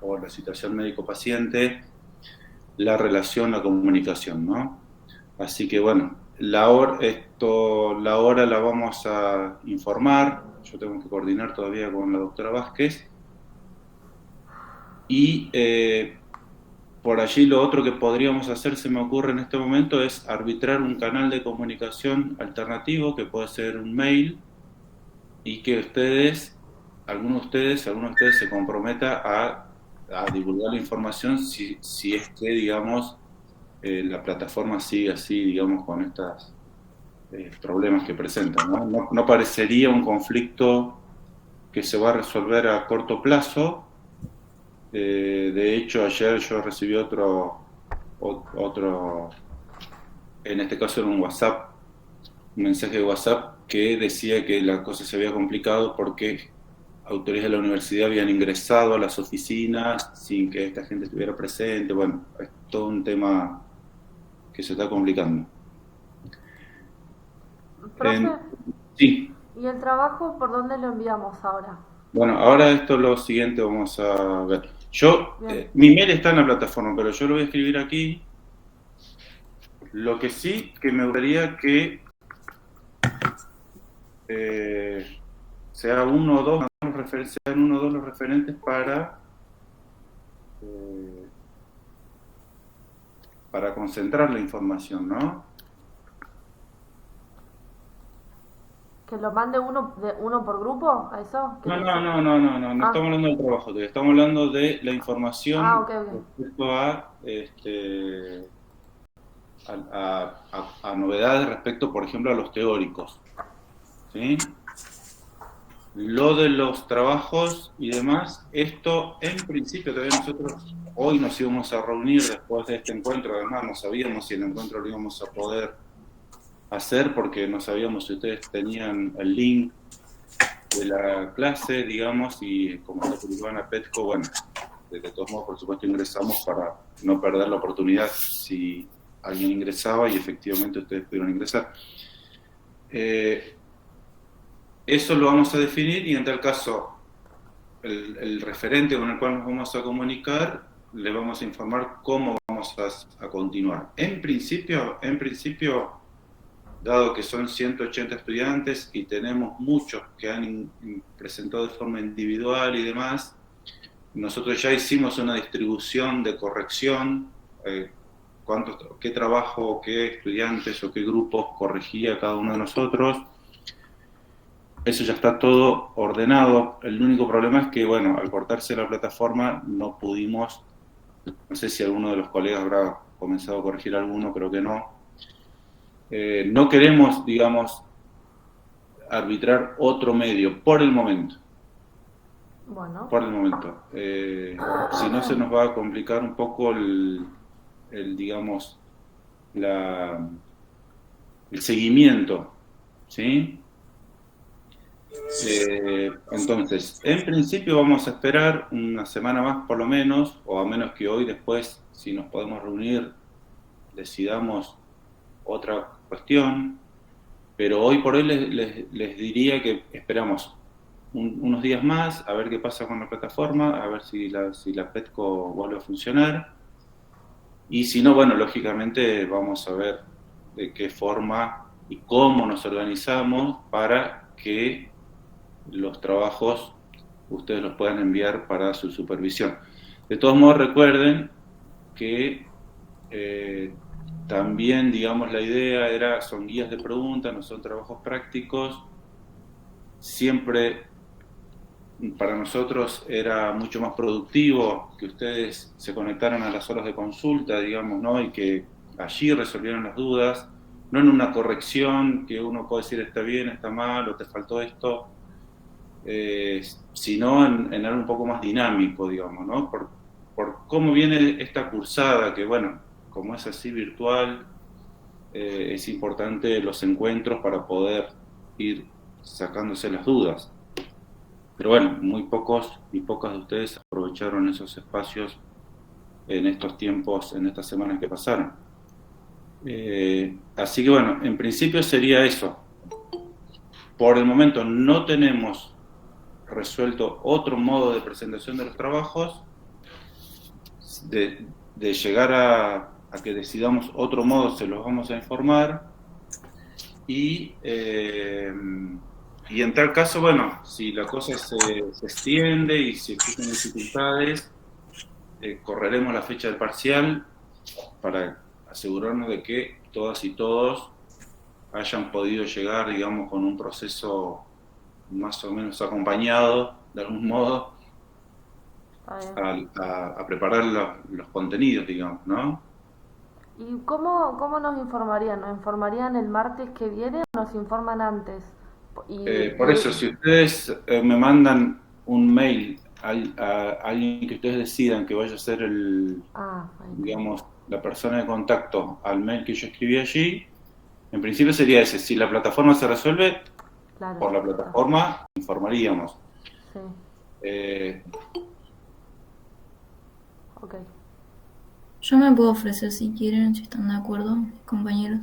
o la situación médico-paciente, la relación, la comunicación, ¿no? Así que bueno, la hora la vamos a informar, yo tengo que coordinar todavía con la doctora Vázquez, y por allí lo otro que podríamos hacer, se me ocurre en este momento, es arbitrar un canal de comunicación alternativo, que puede ser un mail, y que alguno de ustedes se comprometa a divulgar la información si es que, digamos, la plataforma sigue así, digamos, con estos problemas que presentan, ¿no? No parecería un conflicto que se va a resolver a corto plazo. De hecho, ayer yo recibí otro, en este caso era un mensaje de WhatsApp que decía que la cosa se había complicado porque autoridades de la universidad habían ingresado a las oficinas sin que esta gente estuviera presente. Bueno, es todo un tema que se está complicando. Profe, Sí, ¿y el trabajo por dónde lo enviamos ahora? bueno, ahora esto es lo siguiente, vamos a ver. Bien. Mi mail está en la plataforma, pero yo lo voy a escribir aquí. Lo que sí, que me gustaría que eh, sea uno o dos, sean uno o dos los referentes eh, para concentrar la información, ¿no? ¿Que lo mande uno por grupo? ¿A eso? No, no, no, no, no, no, no estamos Ah, hablando del trabajo, estamos hablando de la ah, información ok, ok. respecto a novedades respecto, por ejemplo, a los teóricos, ¿sí? Lo de los trabajos y demás, esto en principio todavía nosotros hoy nos íbamos a reunir después de este encuentro, además no sabíamos si el encuentro lo íbamos a poder hacer porque no sabíamos si ustedes tenían el link de la clase, digamos, y como está publicado en la PETCO, bueno, de todos modos, por supuesto, ingresamos para no perder la oportunidad si alguien ingresaba y efectivamente ustedes pudieron ingresar. Eh, Eso lo vamos a definir y en tal caso el referente con el cual nos vamos a comunicar le vamos a informar cómo vamos a continuar. En principio, dado que son 180 estudiantes y tenemos muchos que han presentado de forma individual y demás, nosotros ya hicimos una distribución de corrección, qué trabajo, qué estudiantes o qué grupos corregía cada uno de nosotros. Eso ya está todo ordenado. El único problema es que, bueno, al cortarse la plataforma no pudimos, no sé si alguno de los colegas habrá comenzado a corregir alguno, creo que no. No queremos, digamos, arbitrar otro medio por el momento. Bueno. Por el momento. Si no, se nos va a complicar un poco digamos, la, el seguimiento, ¿sí? Entonces, en principio vamos a esperar una semana más por lo menos, o a menos que hoy después, si nos podemos reunir, decidamos otra cuestión, pero hoy por hoy les diría que esperamos unos días más, a ver qué pasa con la plataforma, a ver si la PETCO vuelve a funcionar, y si no, bueno, lógicamente vamos a ver de qué forma y cómo nos organizamos para que los trabajos ustedes los puedan enviar para su supervisión. De todos modos, recuerden que también, digamos, la idea son guías de preguntas, no son trabajos prácticos. Siempre para nosotros era mucho más productivo que ustedes se conectaran a las horas de consulta, digamos, ¿no? Y que allí resolvieran las dudas, no en una corrección que uno puede decir está bien, está mal, o te faltó esto, sino en algo un poco más dinámico, digamos, ¿no? Por cómo viene esta cursada, que bueno, como es así virtual, es importante los encuentros para poder ir sacándose las dudas. Pero bueno, muy pocos y pocas de ustedes aprovecharon esos espacios en estos tiempos, en estas semanas que pasaron. Así que bueno, en principio sería eso. Por el momento no tenemos resuelto otro modo de presentación de los trabajos, de llegar a que decidamos otro modo, se los vamos a informar, y en tal caso, bueno, si la cosa se extiende y si existen dificultades, correremos la fecha del parcial para asegurarnos de que todas y todos hayan podido llegar, digamos, con un proceso más o menos acompañado, de algún modo, a preparar los contenidos, digamos, ¿no? ¿Y cómo nos informarían? ¿Nos informarían el martes que viene o nos informan antes? Por eso, si ustedes me mandan un mail a alguien que ustedes decidan que vaya a ser digamos, la persona de contacto al mail que yo escribí allí, en principio sería ese. Si la plataforma se resuelve, claro, por la plataforma informaríamos. Sí. Ok. Yo me puedo ofrecer si quieren, si están de acuerdo, mis compañeros.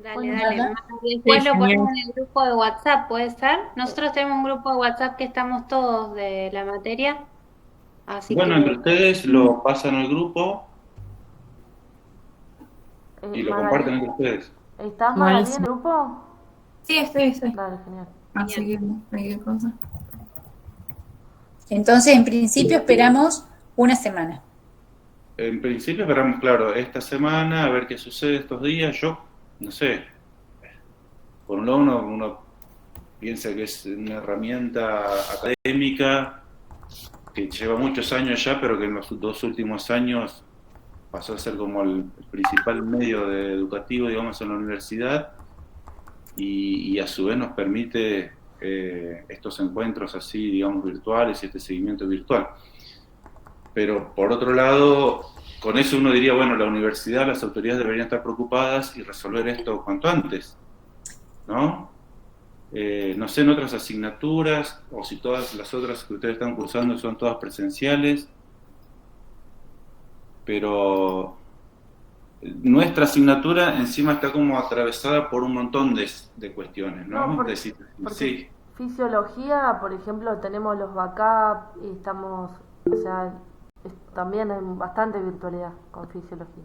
Dale, Bueno, dale. ¿verdad? Después Sí, lo genial. ponemos en el grupo de WhatsApp, ¿puede ser? Nosotros tenemos un grupo de WhatsApp que estamos todos de la materia, así Bueno, que entre ustedes lo pasan al grupo y lo Magalí, comparten entre ustedes. ¿estás Magalí en el Buenísimo. grupo? Sí, estoy. Dale, genial. Así que cualquier cosa. Entonces, en principio esperamos una semana. En principio esperamos, claro, esta semana, a ver qué sucede estos días. Yo, no sé, por un lado uno piensa que es una herramienta académica que lleva muchos años ya, pero que en los 2 últimos años pasó a ser como el principal medio educativo, digamos, en la universidad, y a su vez nos permite estos encuentros así, digamos, virtuales y este seguimiento virtual. Pero por otro lado, con eso uno diría, bueno, la universidad, las autoridades deberían estar preocupadas y resolver esto cuanto antes, ¿no? No sé en otras asignaturas, o si todas las otras que ustedes están cursando son todas presenciales, pero nuestra asignatura encima está como atravesada por un montón de cuestiones, ¿no? No, porque Sí. fisiología, por ejemplo, tenemos los backup y estamos, o sea, también hay bastante virtualidad con fisiología.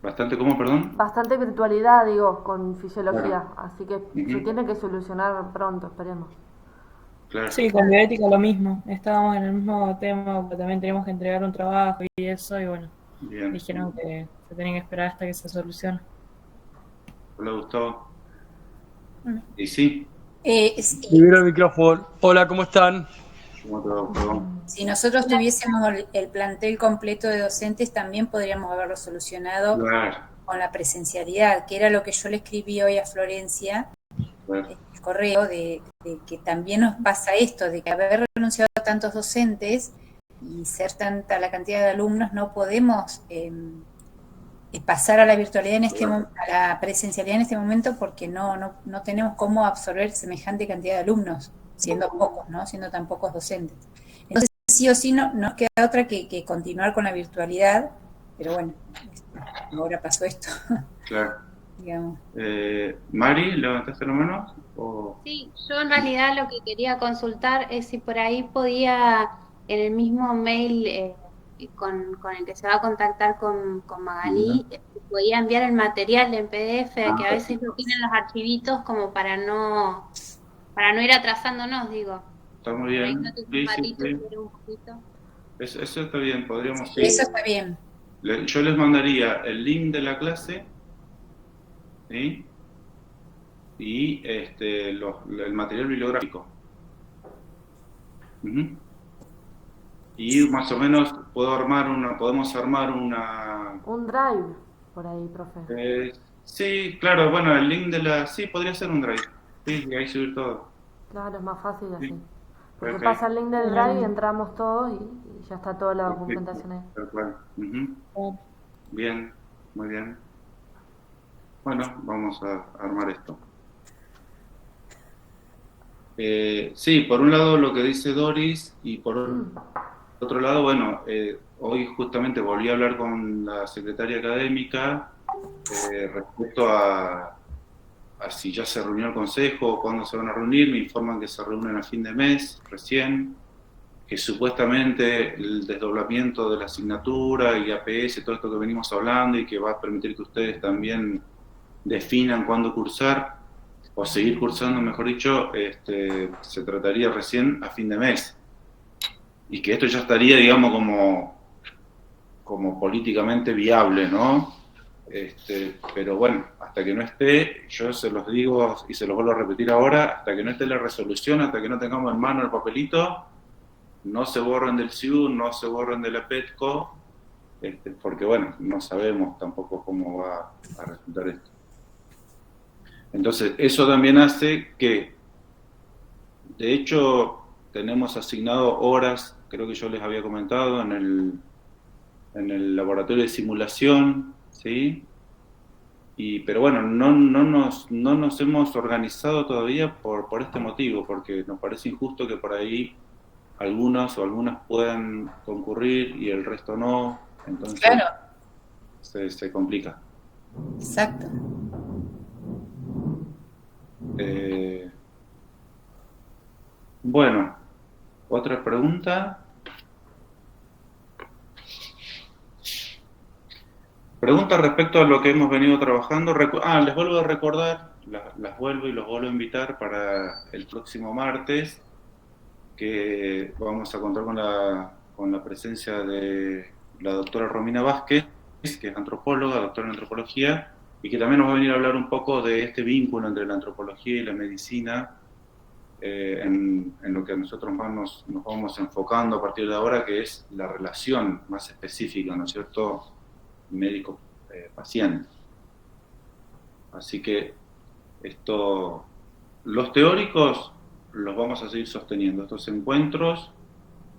¿Bastante cómo, perdón? Bastante virtualidad, digo, con fisiología, Claro. así que se tiene que solucionar pronto, esperemos. Claro. Sí, con bioética lo mismo. Estábamos en el mismo tema, porque también teníamos que entregar un trabajo y eso, y bueno, Bien. dijeron que se tenía que esperar hasta que se solucione. Hola, Gustavo. Y sí, Libero el micrófono. Hola, ¿cómo están? ¿cómo te va? Perdón. Si nosotros tuviésemos el plantel completo de docentes, también podríamos haberlo solucionado Claro, con la presencialidad, que era lo que yo le escribí hoy a Florencia, claro. el correo, de que también nos pasa esto, de que haber renunciado a tantos docentes y ser tanta la cantidad de alumnos, no podemos pasar a la virtualidad a la presencialidad en este momento, porque no tenemos cómo absorber semejante cantidad de alumnos, siendo pocos, ¿no? Siendo tan pocos docentes. Entonces, sí o sí no nos queda otra que continuar con la virtualidad, pero bueno, ahora pasó esto. Claro. Digamos. Mari, ¿levantaste la mano? ¿O? sí, yo en realidad lo que quería consultar es si por ahí podía, en el mismo mail con el que se va a contactar con Magalí, podía enviar el material en PDF, que a veces lo tienen los archivitos como para no ir atrasándonos, digo. Está muy Por ahí bien. no te Sí, un sí, ratito, sí. pero un poquito. Eso está bien, podríamos Sí, eso está bien. Yo les mandaría el link de la clase, ¿sí? Y el material bibliográfico. Ujú. Y más o menos podemos armar una... Un drive por ahí, profe. sí, claro, bueno, el link sí, podría ser un drive. Sí, y ahí subir todo. Claro, es más fácil así. Sí. Porque Ok. pasa el link del drive y entramos todos y ya está toda la documentación ahí. Tal cual. Ujú. Bien, muy bien. Bueno, vamos a armar esto. Sí, por un lado lo que dice Doris, y por otro lado, bueno, hoy justamente volví a hablar con la secretaria académica respecto a si ya se reunió el consejo, cuándo se van a reunir. Me informan que se reúnen a fin de mes, recién, que supuestamente el desdoblamiento de la asignatura y APS, todo esto que venimos hablando, y que va a permitir que ustedes también definan cuándo cursar, o seguir cursando, mejor dicho, se trataría recién a fin de mes. Y que esto ya estaría, digamos, como políticamente viable, ¿no? Pero bueno, hasta que no esté, yo se los digo y se los vuelvo a repetir ahora, hasta que no esté la resolución, hasta que no tengamos en mano el papelito, no se borren del CIU, no se borren de la PETCO, porque bueno, no sabemos tampoco cómo va a resultar esto. Entonces, eso también hace que, de hecho, tenemos asignado horas, creo que yo les había comentado, en el laboratorio de simulación, ¿sí? Pero bueno, no nos hemos organizado todavía por este motivo, porque nos parece injusto que por ahí algunos o algunas puedan concurrir y el resto no, entonces Claro, se complica. exacto. Bueno, otra pregunta. Pregunta respecto a lo que hemos venido trabajando. Les vuelvo a recordar, las vuelvo y los vuelvo a invitar para el próximo martes, que vamos a contar con la presencia de la doctora Romina Vázquez, que es antropóloga, doctora en antropología, y que también nos va a venir a hablar un poco de este vínculo entre la antropología y la medicina, en lo que nosotros más nos vamos enfocando a partir de ahora, que es la relación más específica, ¿no es cierto?, médico-paciente. Así que los teóricos los vamos a seguir sosteniendo. Estos encuentros,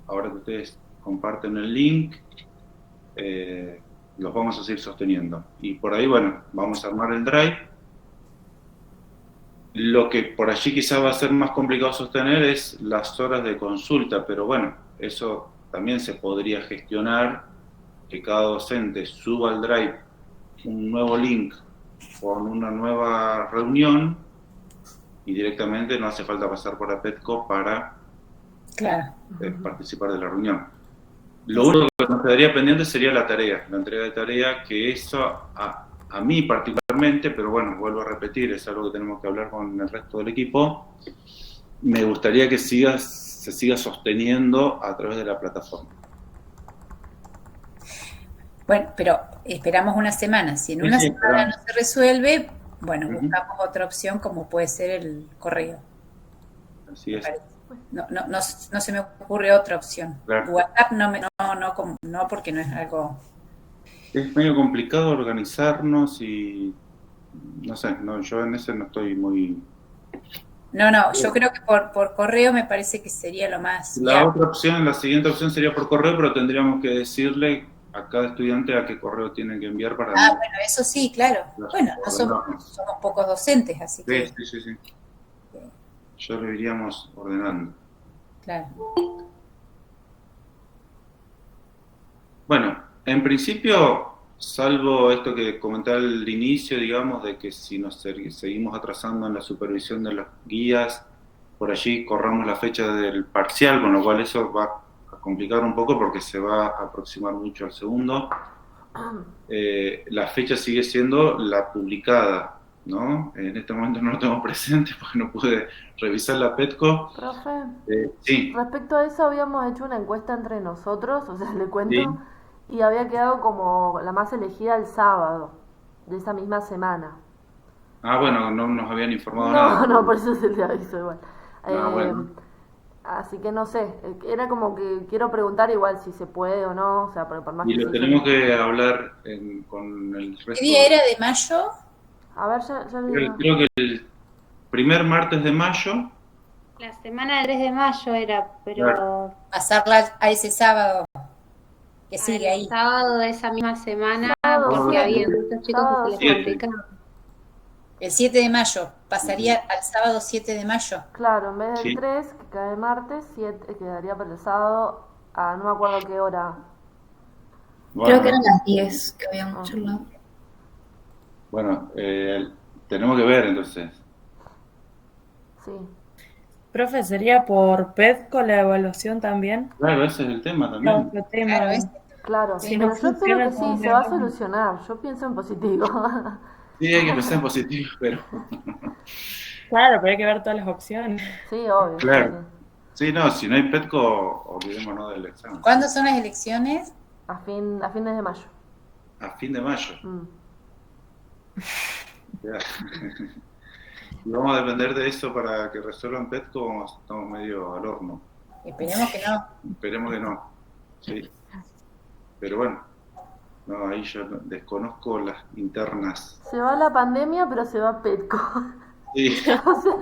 ahora que ustedes comparten el link, los vamos a seguir sosteniendo. Y por ahí, bueno, vamos a armar el drive. Lo que por allí quizá va a ser más complicado sostener es las horas de consulta, pero bueno, eso también se podría gestionar, que cada docente suba al drive un nuevo link con una nueva reunión y directamente no hace falta pasar por APETCO para participar de la reunión. Lo único que nos quedaría pendiente sería la entrega de tarea, que eso a mí particularmente, pero bueno, vuelvo a repetir, es algo que tenemos que hablar con el resto del equipo, me gustaría que se siga sosteniendo a través de la plataforma. Bueno, pero esperamos una semana. Si en una semana no se resuelve, bueno, buscamos otra opción como puede ser el correo. Así es. No se me ocurre otra opción. Claro. WhatsApp no, porque no es algo... Es medio complicado organizarnos y no sé, yo en ese no estoy muy... No, yo creo que por correo me parece que sería lo más... La siguiente opción sería por correo, pero tendríamos que decirle a cada estudiante a qué correo tienen que enviar para... bueno, eso sí, claro. Bueno, no somos pocos docentes, así que... Sí. Ya lo iríamos ordenando. Claro. Bueno, en principio, salvo esto que comenté al inicio, digamos, de que si nos seguimos atrasando en la supervisión de las guías, por allí corramos la fecha del parcial, con lo cual eso va a complicar un poco porque se va a aproximar mucho al segundo. La fecha sigue siendo la publicada, ¿no? En este momento no lo tengo presente porque no pude revisar la PETCO. Profe, sí. Respecto a eso habíamos hecho una encuesta entre nosotros, o sea, le cuento, Sí. y había quedado como la más elegida el sábado de esa misma semana. Bueno, no nos habían informado nada. No, por eso se le aviso igual. Bueno. Así que no sé, era como que quiero preguntar igual si se puede o no, o sea, por más Y lo tenemos que hablar con el resto. ¿Qué día era de mayo? A ver, ya le digo. Creo que el primer martes de mayo. La semana del 3 de mayo era, pero... Claro. Pasarla a ese sábado que sigue ahí. El sábado de esa misma semana, Sábado, porque sí. había muchos chicos que se les complicaba. El 7 de mayo, pasaría al sábado 7 de mayo. Claro, en vez del Sí. 3, que cae martes, 7 quedaría para el sábado a no me acuerdo qué hora. Creo que eran las 10 que habíamos charlado. Bueno, tenemos que ver entonces. Sí. Profe, ¿sería por PET con la evaluación también? Claro, ese es el tema también. Otro tema. Claro, Claro, Si pero no yo espero funciona, que sí, también se va a vamos. solucionar. Yo pienso en positivo. Sí, hay que pensar en positivo, pero... Claro, pero hay que ver todas las opciones. Sí, obvio. Claro. Sí, no, si no hay PETCO, olvidémonos del examen. ¿Cuándo son las elecciones? A fines de mayo. A fin de mayo. Mm. Ya. Y vamos a depender de eso para que resuelvan PETCO, estamos medio al horno. Esperemos que no. Esperemos que no. Sí. Pero bueno, no, ahí yo desconozco las internas. Se va la pandemia, pero se va Petco. Sí. O sea,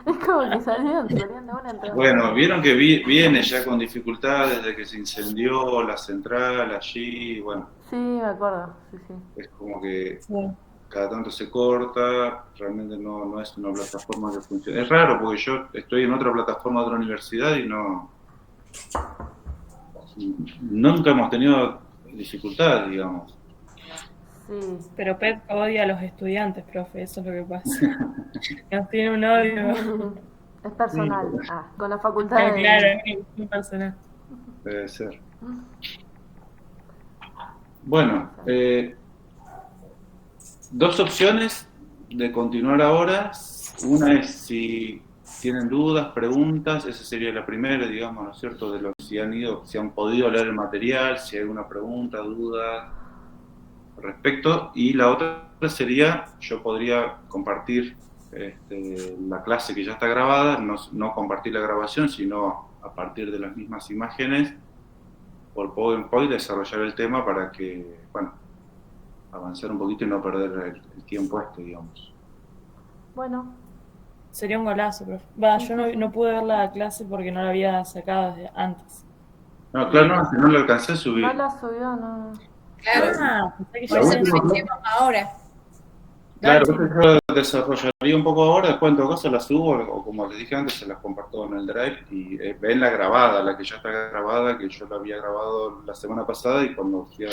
es como que salieron de una entrada. Bueno, vieron que viene ya con dificultades desde que se incendió la central allí, bueno, Sí, me acuerdo. Sí, sí. es como que Sí. cada tanto se corta, realmente no es una plataforma que funcione. Es raro porque yo estoy en otra plataforma de otra universidad y nunca hemos tenido dificultades, digamos. Sí. Pero PET odia a los estudiantes, profe, eso es lo que pasa. Nos tiene un odio. Es personal. Con la facultad de... Claro, es un personal. Debe ser. Bueno, dos opciones de continuar ahora. Una es si tienen dudas, preguntas, esa sería la primera, digamos, ¿no es cierto? De los si han podido leer el material, si hay alguna pregunta, duda al respecto. Y la otra sería, yo podría compartir la clase que ya está grabada, no compartir la grabación, sino a partir de las mismas imágenes por PowerPoint desarrollar el tema para que, bueno, avanzar un poquito y no perder el tiempo digamos. Bueno, Sería un golazo, profe. Va, yo no pude ver la clase porque no la había sacado desde antes. No, claro, no, si no lo alcancé a subir. no la subió, no. Claro, Pensé que por ya eso La última- lo hicimos ahora. Claro, yo desarrollaría un poco ahora, después en todo caso la subo, o como les dije antes, se las comparto en el Drive y ven la grabada, la que ya está grabada, que yo la había grabado la semana pasada y cuando fui a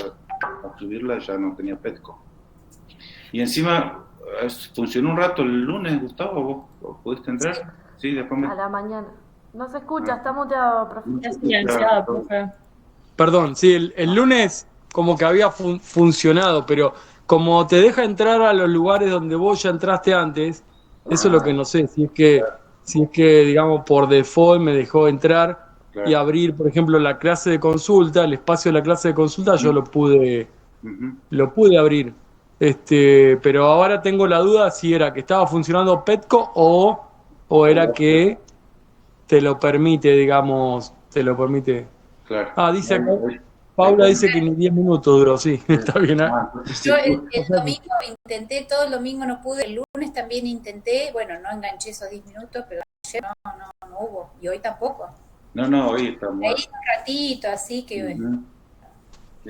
subirla ya no tenía Petco. Y encima funcionó un rato el lunes, Gustavo, ¿vos pudiste entrar? Sí, después me... A la mañana. No se escucha, está muteado, profe. está silenciado, profe. Perdón, sí, el lunes como que había funcionado, pero como te deja entrar a los lugares donde vos ya entraste antes, eso es lo que no sé, si es que digamos por default me dejó entrar Claro. y abrir, por ejemplo, la clase de consulta, el espacio de la clase de consulta, yo lo pude abrir. Pero ahora tengo la duda si era que estaba funcionando Petco o era que te lo permite, digamos, Claro. dice acá, Paula dice que ni 10 minutos duró, sí, está bien. Entonces, Yo el domingo intenté, todo el domingo no pude, el lunes también intenté, bueno, no enganché esos 10 minutos, pero ayer no hubo, y hoy tampoco. No, hoy estamos. Ahí un ratito, así que... Ujú.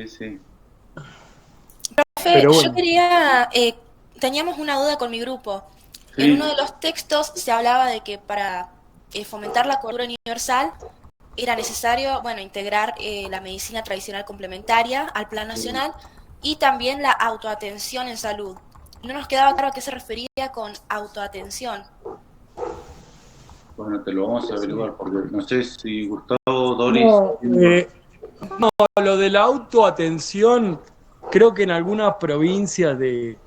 Sí. Profe, Pero bueno. yo quería, teníamos una duda con mi grupo. Sí. En uno de los textos se hablaba de que para fomentar la cobertura universal era necesario, bueno, integrar la medicina tradicional complementaria al plan nacional y también la autoatención en salud. No nos quedaba claro a qué se refería con autoatención. Bueno, te lo vamos a averiguar porque no sé si Gustavo, Doris... No, lo de la autoatención, creo que en algunas provincias de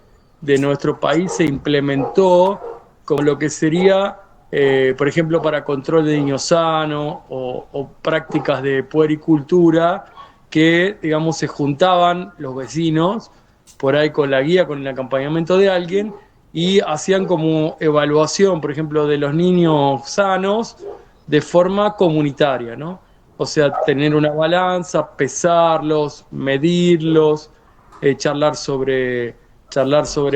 nuestro país se implementó como lo que sería, por ejemplo, para control de niños sanos o prácticas de puericultura que, digamos, se juntaban los vecinos por ahí con la guía, con el acompañamiento de alguien y hacían como evaluación, por ejemplo, de los niños sanos de forma comunitaria, ¿no? O sea, tener una balanza, pesarlos, medirlos, charlar sobre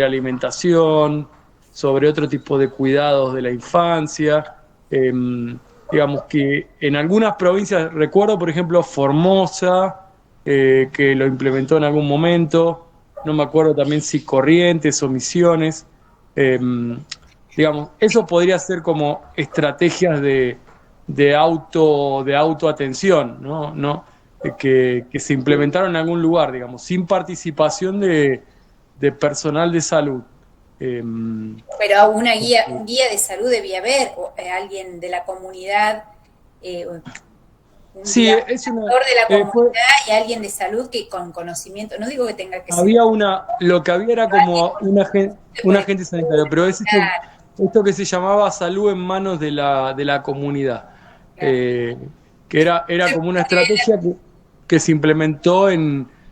alimentación, sobre otro tipo de cuidados de la infancia. Digamos que en algunas provincias, recuerdo por ejemplo Formosa, que lo implementó en algún momento, no me acuerdo también si Corrientes o Misiones. Digamos, eso podría ser como estrategias de autoatención, ¿no? Que se implementaron en algún lugar, digamos, sin participación de personal de salud. Pero una guía de salud debía haber, o, alguien de la comunidad, un Sí, guía es una, de la fue- comunidad y alguien de salud que con conocimiento, no digo que tenga que ser, había lo que había era como un agente sanitario, pero es esto que se llamaba salud en manos de la comunidad, claro. eh, que era como una estrategia que se implementó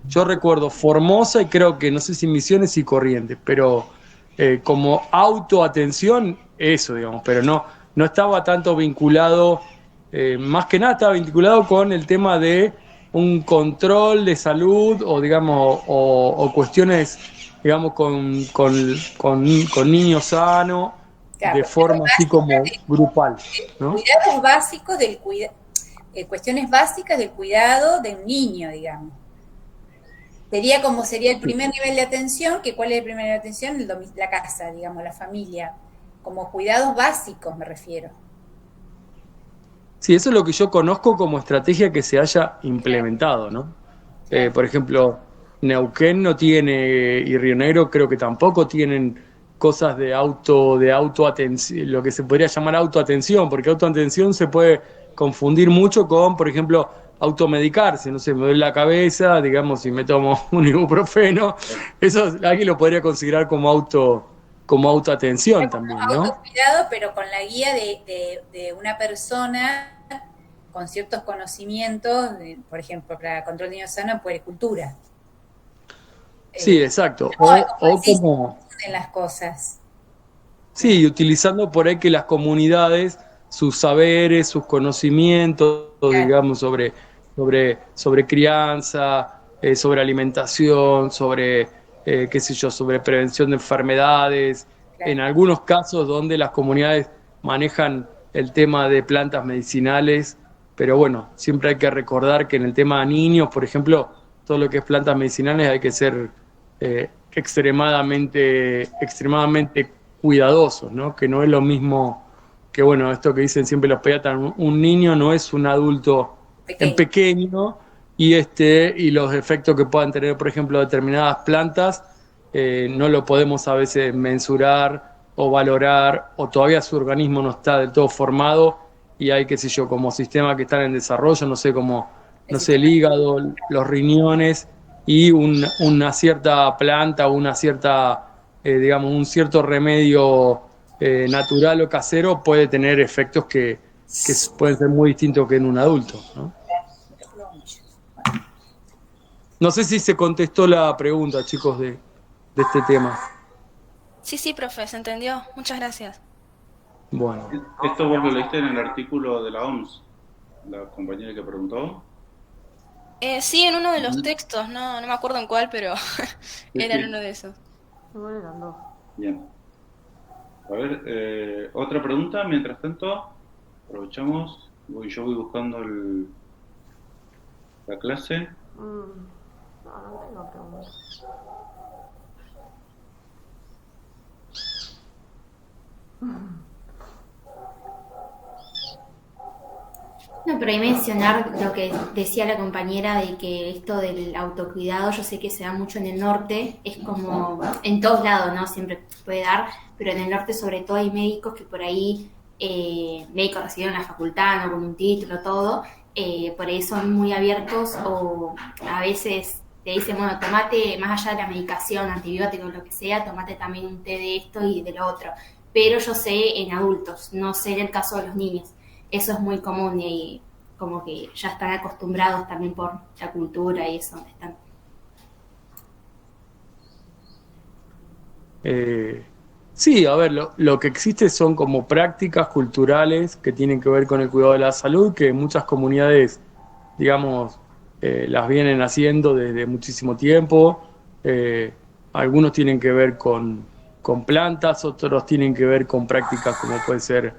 yo recuerdo, Formosa y creo que no sé si Misiones y Corrientes, pero como autoatención, eso, digamos, pero no estaba tanto vinculado, más que nada estaba vinculado con el tema de un control de salud o digamos o cuestiones digamos con niños sanos Claro, de forma así como grupal, ¿no? cuidados básicos cuestiones básicas del cuidado de un niño, digamos. Sería el primer nivel de atención, que ¿cuál es el primer nivel de atención? La casa, digamos, la familia. Como cuidados básicos me refiero. Sí, eso es lo que yo conozco como estrategia que se haya implementado, ¿no? Por ejemplo, Neuquén no tiene, y Río Negro creo que tampoco tienen cosas de autoatención, lo que se podría llamar autoatención, porque autoatención se puede confundir mucho con, por ejemplo, automedicarse, no sé, me duele la cabeza, digamos, si me tomo un ibuprofeno, eso alguien lo podría considerar como autoatención también, ¿no? Autocuidado, pero con la guía de una persona con ciertos conocimientos, por ejemplo, para control de niños sano, puericultura. Sí, exacto. O como... en las cosas. Sí, utilizando por ahí que las comunidades, sus saberes, sus conocimientos, digamos, sobre crianza, sobre alimentación, sobre, qué sé yo, sobre prevención de enfermedades. Claro. En algunos casos donde las comunidades manejan el tema de plantas medicinales, pero bueno, siempre hay que recordar que en el tema de niños, por ejemplo, todo lo que es plantas medicinales hay que ser extremadamente cuidadosos, ¿no? Que no es lo mismo que, bueno, esto que dicen siempre los pediatras, un niño no es un adulto en pequeño y los efectos que puedan tener, por ejemplo, determinadas plantas, no lo podemos a veces mensurar o valorar, o todavía su organismo no está del todo formado y hay, qué sé yo, como sistemas que están en desarrollo, no sé, como, no sé, el hígado, los riñones, y una cierta planta o una cierta, digamos, un cierto remedio natural o casero puede tener efectos que pueden ser muy distintos que en un adulto, ¿no? No sé si se contestó la pregunta, chicos, de este tema. Sí, profe, se entendió. Muchas gracias. Bueno. Esto vos lo leíste en el artículo de la OMS, la compañera que preguntó. Sí, en uno de los textos, no me acuerdo en cuál, pero era en uno de esos. Igual eran dos. Bien. A ver, otra pregunta, mientras tanto, aprovechamos, yo voy buscando la clase. No tengo preguntas. No, pero hay mencionar lo que decía la compañera de que esto del autocuidado, yo sé que se da mucho en el norte, es como en todos lados, ¿no? Siempre puede dar, pero en el norte sobre todo hay médicos que por ahí, médicos recibieron la facultad, ¿no? Con un título, todo, por ahí son muy abiertos o a veces te dicen, bueno, tomate, más allá de la medicación, antibióticos, lo que sea, tomate también un té de esto y de lo otro. Pero yo sé en adultos, no sé en el caso de los niños. Eso es muy común y como que ya están acostumbrados también por la cultura y eso. Están. Sí, a ver, lo que existe son como prácticas culturales que tienen que ver con el cuidado de la salud, que muchas comunidades, digamos, las vienen haciendo desde muchísimo tiempo. Algunos tienen que ver con plantas, otros tienen que ver con prácticas como puede ser,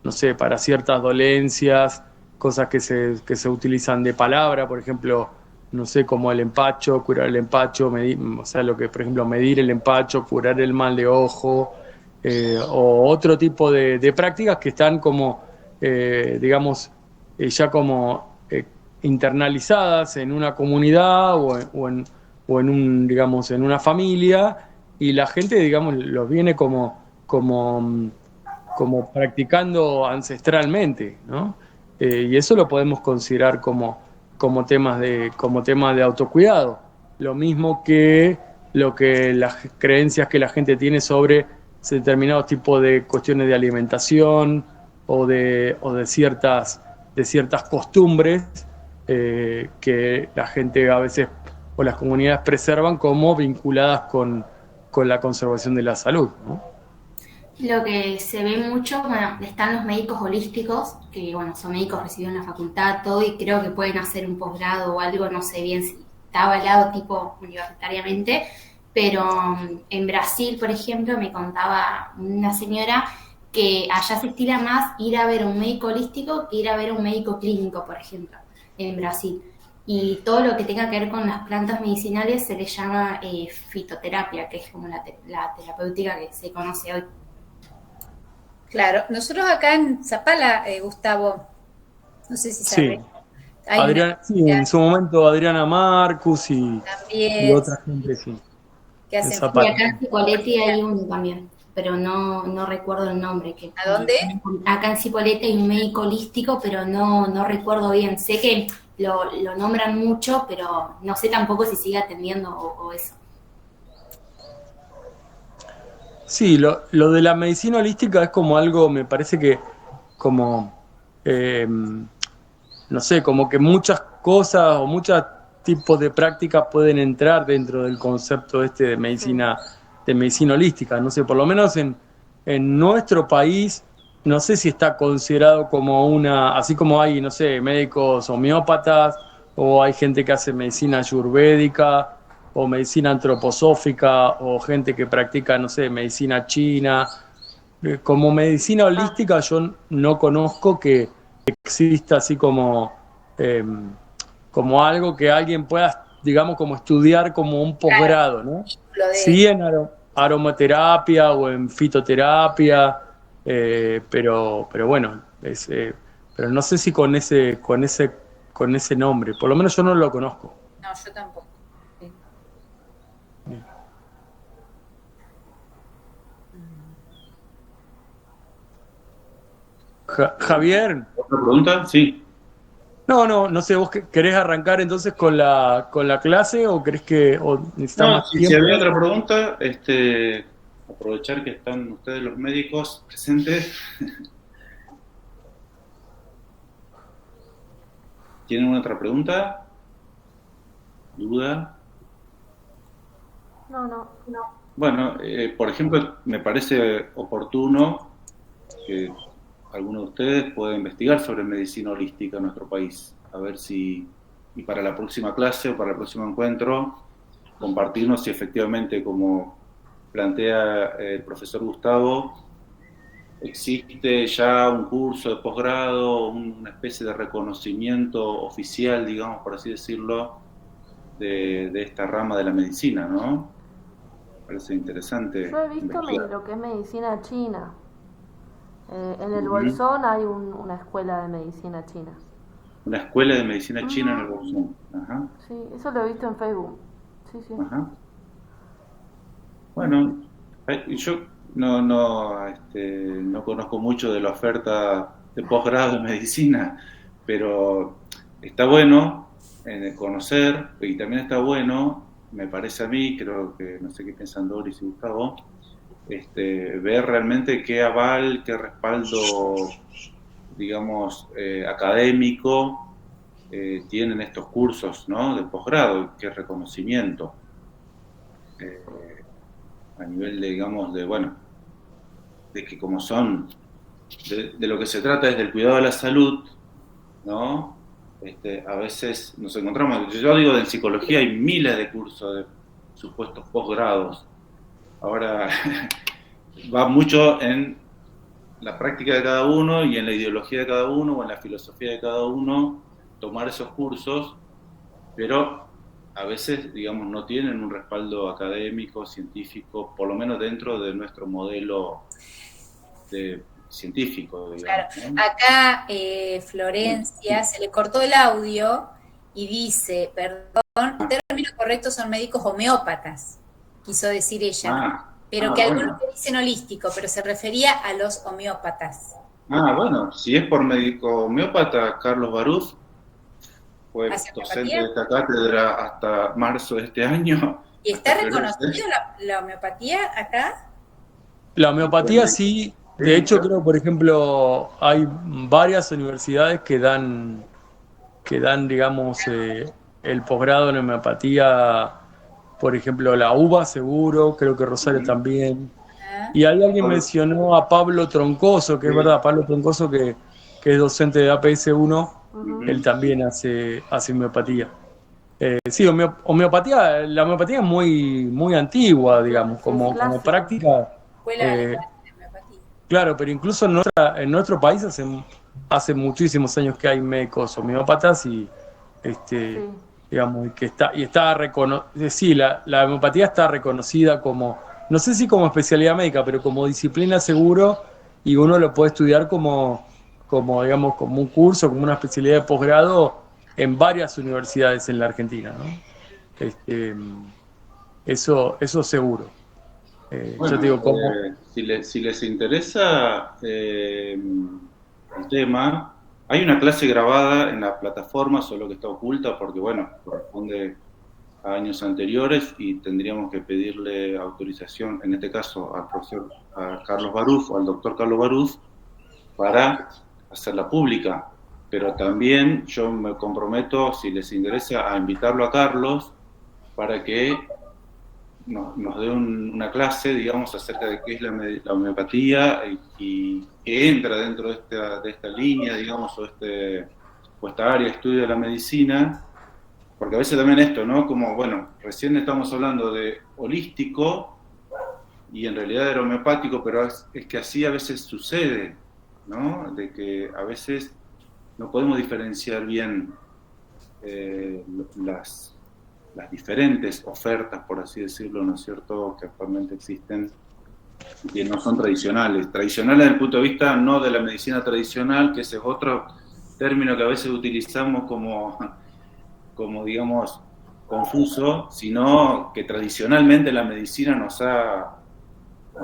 no sé, para ciertas dolencias, cosas que se utilizan de palabra, por ejemplo, no sé, como el empacho, curar el empacho, o sea, lo que, por ejemplo, medir el empacho, curar el mal de ojo, o otro tipo de prácticas que están como, digamos, ya como internalizadas en una comunidad o en digamos, en una familia, y la gente, digamos, los viene como practicando ancestralmente, ¿no? Y eso lo podemos considerar como temas de autocuidado. Lo mismo que las creencias que la gente tiene sobre determinados tipos de cuestiones de alimentación o de ciertas costumbres que la gente a veces o las comunidades preservan como vinculadas con la conservación de la salud, ¿no? Lo que se ve mucho, bueno, están los médicos holísticos, que bueno, son médicos recibidos en la facultad, todo, y creo que pueden hacer un posgrado o algo, no sé bien si está avalado tipo universitariamente, pero en Brasil, por ejemplo, me contaba una señora que allá se estila más ir a ver a un médico holístico que ir a ver a un médico clínico, por ejemplo, en Brasil. Y todo lo que tenga que ver con las plantas medicinales se le llama fitoterapia, que es como la terapéutica que se conoce hoy. Claro, nosotros acá en Zapala, Gustavo, no sé si sabes, Sí. hay Sí, en su momento Adriana Marcus y también otra gente, sí. que En hacen. Y Zapata. acá en Cipolletti hay uno también, pero no recuerdo el nombre. ¿A dónde? Acá en Cipolletti hay un médico holístico, pero no recuerdo bien. Sé que lo nombran mucho, pero no sé tampoco si sigue atendiendo o eso. Sí, lo de la medicina holística es como algo, me parece que como, no sé, como que muchas cosas o muchos tipos de prácticas pueden entrar dentro del concepto este de medicina holística. No sé, por lo menos en nuestro país, no sé si está considerado como así como hay, no sé, médicos homeópatas o hay gente que hace medicina ayurvédica o medicina antroposófica o gente que practica, no sé, medicina china. Como medicina holística yo no conozco que exista así eh, como algo que alguien pueda, digamos, como estudiar como un posgrado, ¿no? Lo de, Sí en aromaterapia o en fitoterapia, pero bueno, pero no sé si con ese nombre, por lo menos yo no lo conozco. no, yo tampoco. Sí. Javier, ¿Otra pregunta? Sí. no sé, ¿vos querés arrancar entonces con la clase o crees que necesitas No, más si tiempo? había otra pregunta, aprovechar que están ustedes los médicos presentes. ¿Tienen otra pregunta? ¿Duda? No. Bueno, por ejemplo, me parece oportuno que alguno de ustedes pueda investigar sobre medicina holística en nuestro país, a ver si, y para la próxima clase o para el próximo encuentro, compartirnos si efectivamente, como plantea el profesor Gustavo, existe ya un curso de posgrado, una especie de reconocimiento oficial, digamos, por así decirlo, de esta rama de la medicina, ¿no? Parece interesante Yo he visto investigar. lo que es medicina china. En el Ujú. Bolsón hay una escuela de medicina china. Una escuela de medicina china en el Bolsón. Ajá, Sí, eso lo he visto en Facebook. Sí. ajá. Bueno, yo no conozco mucho de la oferta de posgrado en medicina, pero está bueno conocer, y también está bueno, me parece a mí, creo que no sé qué piensan Doris y Gustavo, ver realmente qué aval, qué respaldo, digamos, académico tienen estos cursos, ¿no? De posgrado, qué reconocimiento. A nivel de, digamos, bueno, de que como son, de lo que se trata es del cuidado de la salud, ¿no? A veces nos encontramos, yo digo, en psicología hay miles de cursos de supuestos posgrados. Ahora, va mucho en la práctica de cada uno y en la ideología de cada uno o en la filosofía de cada uno tomar esos cursos, pero a veces, digamos, no tienen un respaldo académico, científico, por lo menos dentro de nuestro modelo científico, digamos, Claro. ¿no? Acá Florencia se le cortó el audio y dice, perdón, el término correcto son médicos homeópatas. quiso decir ella. Ah, Pero que algunos bueno. le dicen holístico, pero se refería a los homeópatas. Bueno, si es por médico homeópata, Carlos Barús fue ¿Hace docente homeopatía? de esta cátedra hasta marzo de este año. ¿Y está hasta febrero de este reconocido la homeopatía acá? La homeopatía año. sí, de hecho creo, por ejemplo, hay varias universidades que dan digamos, el posgrado en homeopatía, por ejemplo, la UBA seguro, creo que Rosario también. Ah, Y ahí alguien mencionó a Pablo Troncoso, que es verdad, Pablo Troncoso, que es docente de APS-1, él también hace homeopatía. Sí, homeopatía, la homeopatía es muy antigua, digamos, Sí, es como clásica. práctica. escuela eh, alemana de homeopatía. claro, pero incluso en nuestro país hace muchísimos años que hay médicos homeópatas y Sí. digamos, y está sí, la homeopatía está reconocida como, no sé si como especialidad médica, pero como disciplina seguro, y uno lo puede estudiar digamos, como un curso, como una especialidad de posgrado en varias universidades en la Argentina, ¿no? Este, eso seguro. Yo te Bueno, digo, como si les interesa el tema, hay una clase grabada en la plataforma, solo que está oculta porque, bueno, corresponde a años anteriores y tendríamos que pedirle autorización, en este caso al profesor a Carlos Barús o al doctor Carlos Barús, para hacerla pública. Pero también yo me comprometo, si les interesa, a invitarlo a Carlos para que nos dé una clase, digamos, acerca de qué es la homeopatía y que entra dentro de esta línea, digamos, o esta área de estudio de la medicina, porque a veces también esto, ¿no? Como, bueno, recién estamos hablando de holístico y en realidad era homeopático, pero es que así a veces sucede, ¿no? De que a veces no podemos diferenciar bien las diferentes ofertas, por así decirlo, ¿no es cierto?, que actualmente existen y que no son tradicionales. Tradicionales desde el punto de vista no de la medicina tradicional, que ese es otro término que a veces utilizamos como digamos, confuso, sino que tradicionalmente la medicina nos ha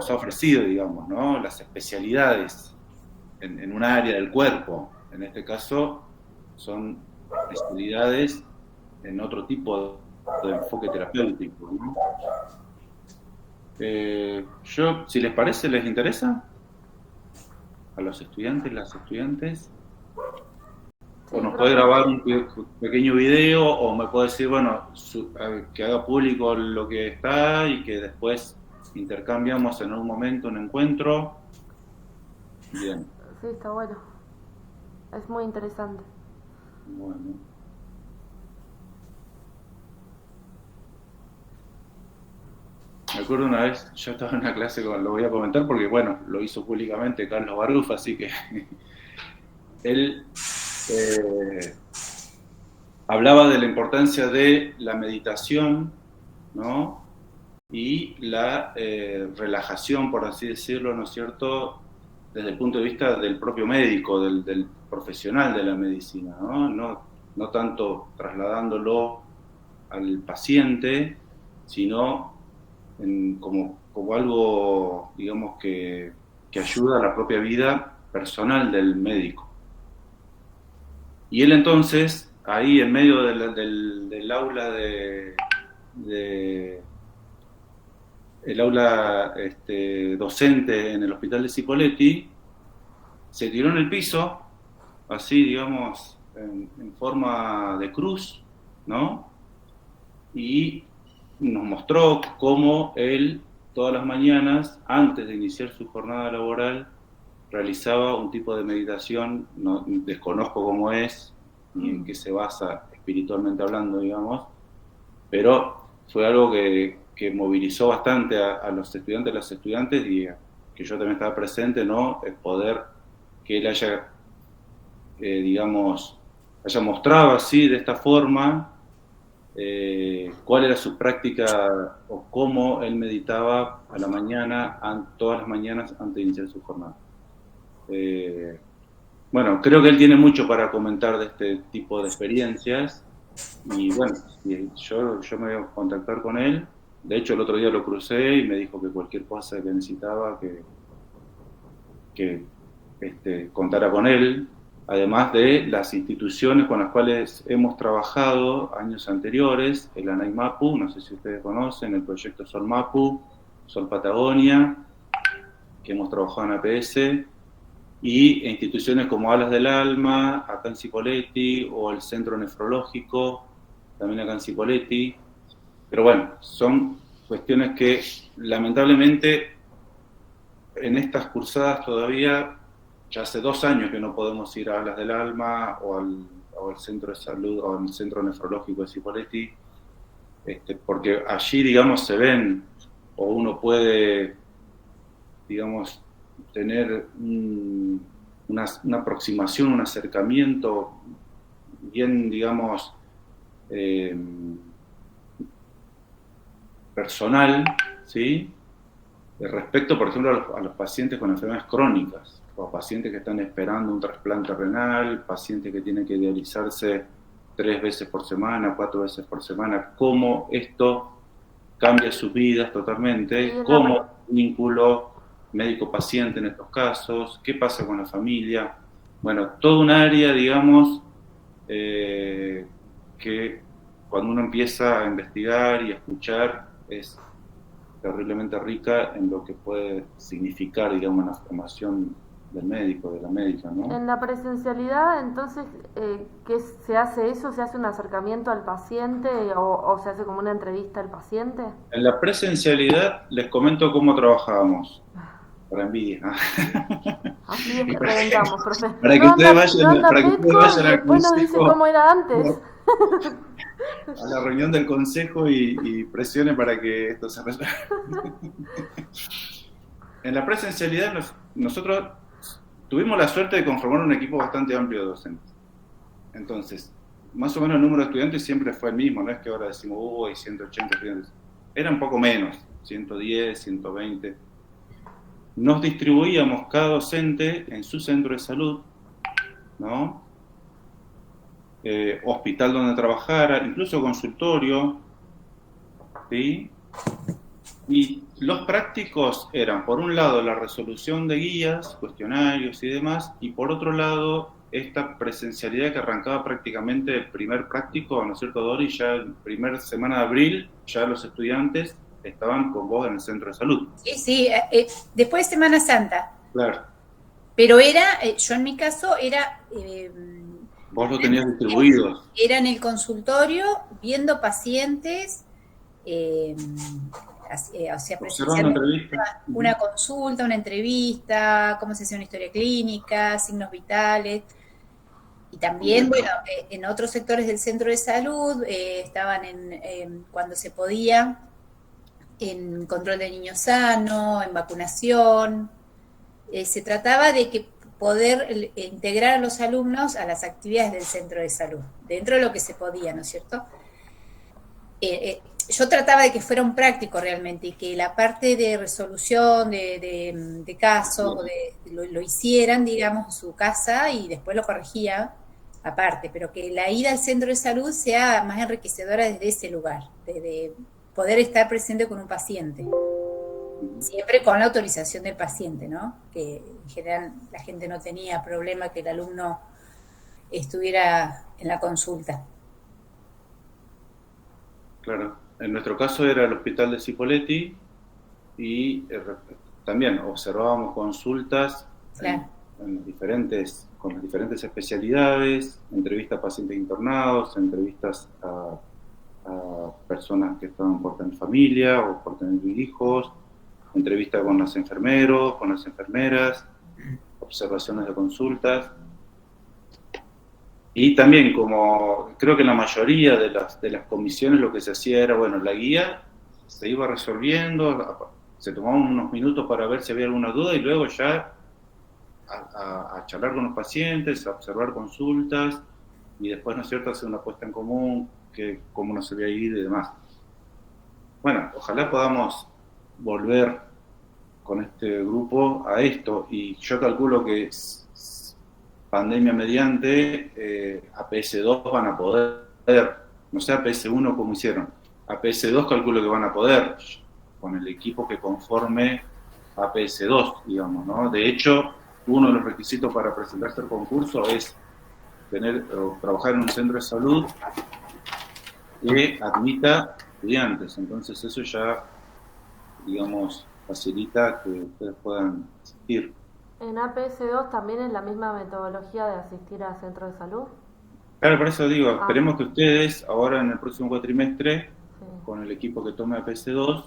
ofrecido, digamos, ¿no?, las especialidades en un área del cuerpo. En este caso son especialidades en otro tipo de enfoque terapéutico, ¿no? Si les parece, ¿les interesa? A los estudiantes, las estudiantes. O nos puede grabar un pequeño video, o me puede decir, bueno, que haga público lo que está y que después intercambiamos en un momento un encuentro. Bien. Sí, está bueno. Es muy interesante. Bueno. Me acuerdo una vez, yo estaba en una clase, lo voy a comentar porque, bueno, lo hizo públicamente Carlos Barús, así que él hablaba de la importancia de la meditación, ¿no? Y la relajación, por así decirlo, ¿no es cierto?, desde el punto de vista del propio médico, del profesional de la medicina, ¿no? No tanto trasladándolo al paciente, sino como algo, digamos, que ayuda a la propia vida personal del médico. Y él entonces, ahí en medio del aula el aula docente en el hospital de Cipolletti, se tiró en el piso, así, digamos, en forma de cruz, ¿no? Y nos mostró cómo él, todas las mañanas, antes de iniciar su jornada laboral, realizaba un tipo de meditación, no, desconozco cómo es, ni en qué se basa espiritualmente hablando, digamos, pero fue algo que movilizó bastante a los estudiantes, las estudiantes, y que yo también estaba presente, ¿no? El poder que él haya, digamos, haya mostrado así, de esta forma, cuál era su práctica o cómo él meditaba a la mañana, todas las mañanas antes de iniciar su jornada. Bueno, creo que él tiene mucho para comentar de este tipo de experiencias y bueno, yo me voy a contactar con él De hecho, el otro día lo crucé y me dijo que cualquier cosa que necesitaba, que contara con él, además de las instituciones con las cuales hemos trabajado años anteriores, el ANAIMAPU, no sé si ustedes conocen, el proyecto Sol Mapu, Sol Patagonia, que hemos trabajado en APS, y instituciones como Alas del Alma, acá en Cipolletti, o el Centro Nefrológico, también acá en Cipolletti. Pero bueno, son cuestiones que lamentablemente en estas cursadas todavía, ya hace 2 años que no podemos ir a Alas del Alma o al Centro de Salud o al Centro Nefrológico de Cipolletti, porque allí, digamos, se ven, o uno puede, digamos, tener una aproximación, un acercamiento bien, digamos, personal, ¿sí? Respecto, por ejemplo, a los pacientes con enfermedades crónicas, o a pacientes que están esperando un trasplante renal, pacientes que tienen que dializarse 3 veces por semana, 4 veces por semana, cómo esto cambia sus vidas totalmente, cómo vínculo médico-paciente en estos casos, qué pasa con la familia. Bueno, todo un área, digamos, que cuando uno empieza a investigar y a escuchar es terriblemente rica en lo que puede significar, digamos, la formación del médico, de la médica, ¿no? En la presencialidad, entonces, ¿qué se hace eso? ¿Se hace un acercamiento al paciente o se hace como una entrevista al paciente? En la presencialidad les comento cómo trabajábamos, para envidia. Así es que reventamos, profe. Para que ustedes vayan, para que ustedes vayan al después nos dice consejo, cómo era antes. a la reunión del consejo y presione para que esto se resuelva. En la presencialidad nosotros tuvimos la suerte de conformar un equipo bastante amplio de docentes. Entonces, más o menos el número de estudiantes siempre fue el mismo, no es que ahora decimos, hay 180 estudiantes. Era un poco menos, 110, 120. Nos distribuíamos cada docente en su centro de salud, ¿no? Hospital donde trabajara, incluso consultorio, ¿sí? Y los prácticos eran, por un lado, la resolución de guías, cuestionarios y demás, y por otro lado, esta presencialidad que arrancaba prácticamente el primer práctico, ¿no es cierto, Dori? Ya la primera semana de abril, ya los estudiantes estaban con vos en el centro de salud. Sí, después de Semana Santa. Claro. Pero yo en mi caso era... vos lo tenías distribuido. Era en el consultorio, viendo pacientes, o sea, presenciando una consulta, una entrevista, cómo se hace una historia clínica, signos vitales. Y también, bueno, en otros sectores del centro de salud estaban cuando se podía, en control de niños sano, en vacunación. Se trataba de que poder integrar a los alumnos a las actividades del centro de salud, dentro de lo que se podía, ¿no es cierto? Yo trataba de que fuera un práctico realmente y que la parte de resolución de casos lo hicieran, digamos, en su casa y después lo corregía aparte, pero que la ida al centro de salud sea más enriquecedora desde ese lugar, de poder estar presente con un paciente. Siempre con la autorización del paciente, ¿no? Que en general la gente no tenía problema que el alumno estuviera en la consulta. Claro, en nuestro caso era el hospital de Cipolletti y también observábamos consultas claro. con las diferentes especialidades, entrevistas a pacientes internados, entrevistas a personas que estaban por tener familia o por tener hijos, entrevistas con los enfermeros, con las enfermeras, observaciones de consultas. Y también, como creo que la mayoría de las comisiones lo que se hacía era, bueno, la guía se iba resolviendo, se tomaban unos minutos para ver si había alguna duda y luego ya a charlar con los pacientes, a observar consultas y después, ¿no es cierto?, hacer una puesta en común, que cómo nos había ido y demás. Bueno, ojalá podamos volver con este grupo a esto y yo calculo que pandemia mediante, APS2 van a poder, no sé APS1 como hicieron, APS2 calculo que van a poder, con el equipo que conforme APS2, digamos, ¿no? De hecho, uno de los requisitos para presentarse al concurso es trabajar en un centro de salud que admita estudiantes. Entonces eso ya, digamos, facilita que ustedes puedan asistir. ¿En APS2 también es la misma metodología de asistir a centro de salud? Claro, por eso digo, esperemos que ustedes ahora en el próximo cuatrimestre, Sí. con el equipo que tome APS2,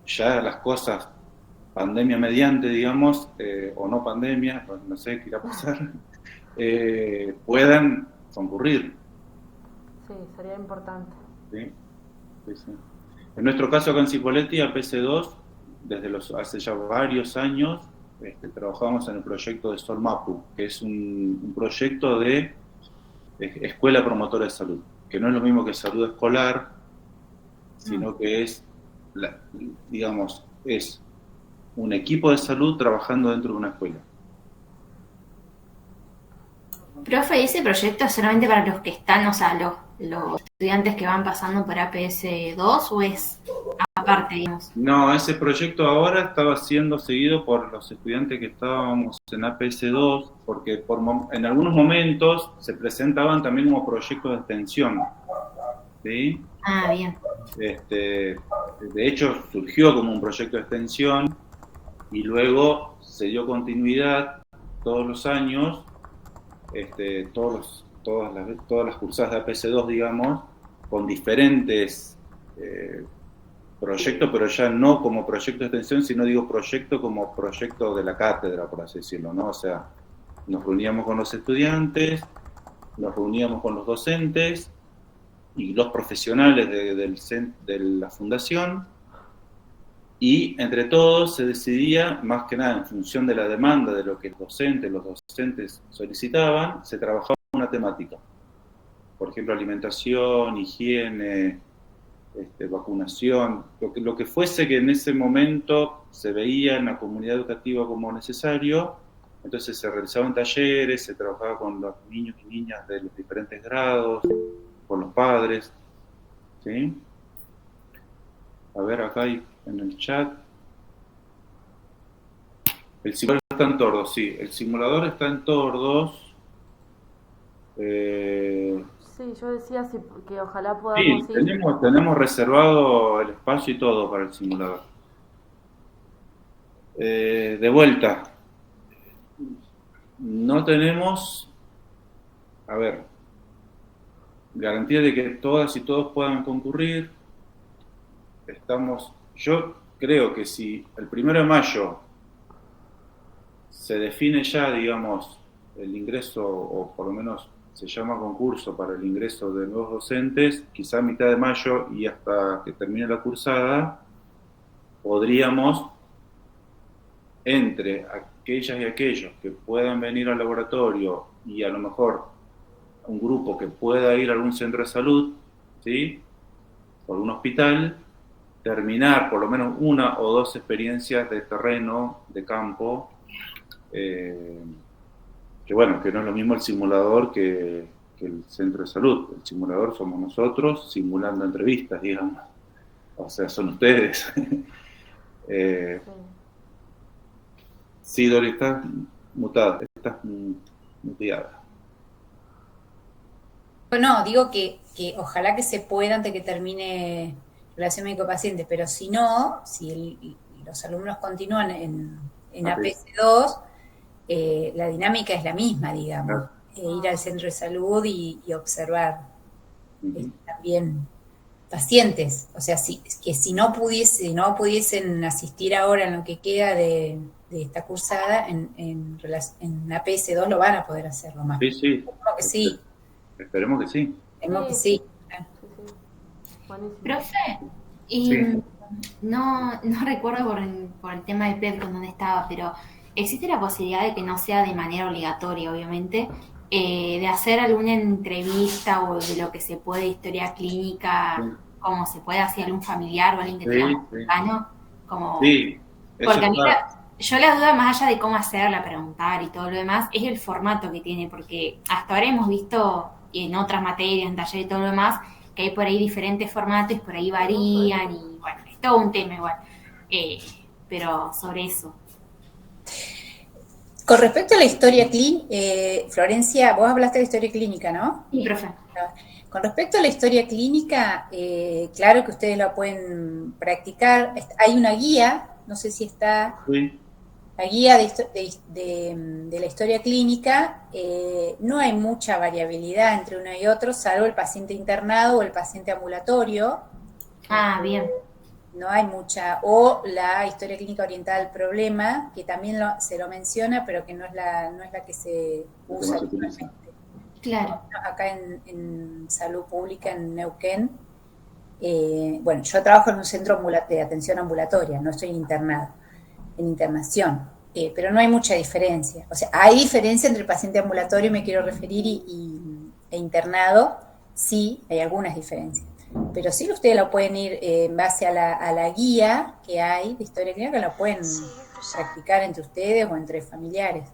ya las cosas, pandemia mediante, digamos, o no pandemia, no sé qué irá a pasar, puedan concurrir. Sí, sería importante. ¿Sí? Sí, sí. En nuestro caso acá en Cipolletti, APS2, hace ya varios años, trabajamos en el proyecto de Solmapu, que es un proyecto de escuela promotora de salud, que no es lo mismo que salud escolar, sino que es, digamos, es un equipo de salud trabajando dentro de una escuela. Profe, ¿ese proyecto es solamente para los que están, o sea, los estudiantes que van pasando por APS2 o es aparte, digamos? No, ese proyecto ahora estaba siendo seguido por los estudiantes que estábamos en APS2, porque en algunos momentos se presentaban también como proyectos de extensión, ¿sí? Ah, bien. De hecho, surgió como un proyecto de extensión y luego se dio continuidad todos los años, todas las cursadas de APS2, digamos, con diferentes proyectos, pero ya no como proyecto de extensión, sino digo proyecto como proyecto de la cátedra, por así decirlo, ¿no? O sea, nos reuníamos con los estudiantes, nos reuníamos con los docentes y los profesionales de la fundación, y entre todos se decidía, más que nada en función de la demanda de lo que los docentes solicitaban, se trabajaba una temática. Por ejemplo, alimentación, higiene, vacunación, lo que fuese que en ese momento se veía en la comunidad educativa como necesario. Entonces se realizaban talleres, se trabajaba con los niños y niñas de los diferentes grados, con los padres, ¿sí? A ver, acá hay en el chat. El simulador está en Tordos, sí. El simulador está en Tordos. Sí, yo decía que ojalá podamos Sí, ir. tenemos reservado el espacio y todo para el simulador. De vuelta, no tenemos, a ver, garantía de que todas y todos puedan concurrir. Yo creo que si el 1 de mayo se define ya, digamos, el ingreso, o por lo menos se llama concurso para el ingreso de nuevos docentes, quizá a mitad de mayo y hasta que termine la cursada, podríamos, entre aquellas y aquellos que puedan venir al laboratorio y a lo mejor un grupo que pueda ir a algún centro de salud, ¿sí? O algún hospital, terminar por lo menos una o dos experiencias de terreno, de campo, que bueno, que no es lo mismo el simulador que el centro de salud. El simulador somos nosotros simulando entrevistas, digamos. O sea, son ustedes. Sí, Dori, estás mutada, estás muteada. Bueno, digo que ojalá que se pueda antes que termine relación médico-paciente, pero si no, si los alumnos continúan en APS2, la dinámica es la misma, digamos. Ir al centro de salud y observar también pacientes. O sea, si no pudiesen asistir ahora en lo que queda de esta cursada, en APS2 lo van a poder hacer lo más. Sí. Esperemos que sí. Esperemos que sí. Esperemos que sí. Buenísimo. Profe, y Sí. no recuerdo por el tema del PEP con dónde estaba, pero existe la posibilidad de que no sea de manera obligatoria, obviamente, de hacer alguna entrevista o de lo que se puede, historia clínica, como se puede hacer algún familiar o alguien que tenga cercano, como... Sí, eso Porque a mí está. yo la duda, más allá de cómo hacerla, preguntar y todo lo demás, es el formato que tiene, porque hasta ahora hemos visto en otras materias, en talleres y todo lo demás, que hay por ahí diferentes formatos, por ahí varían y bueno, es todo un tema igual. Pero sobre eso. Con respecto a la historia clínica, Florencia, vos hablaste de historia clínica, ¿no? Sí, profe. Con respecto a la historia clínica, claro que ustedes la pueden practicar. Hay una guía, no sé si está, Sí. la guía de la historia clínica. No hay mucha variabilidad entre uno y otro, salvo el paciente internado o el paciente ambulatorio. Ah, bien. No hay mucha, o la historia clínica orientada al problema, que también se lo menciona, pero que no es la que se usa No se utiliza. actualmente. Claro. Acá en Salud Pública, en Neuquén, bueno, yo trabajo en un centro de atención ambulatoria, no estoy internada, en internación, pero no hay mucha diferencia. O sea, hay diferencia entre paciente ambulatorio, me quiero referir, e internado, sí, hay algunas diferencias. Pero sí ustedes lo pueden ir en base a la guía que hay de historia clínica, la pueden practicar entre ustedes o entre familiares.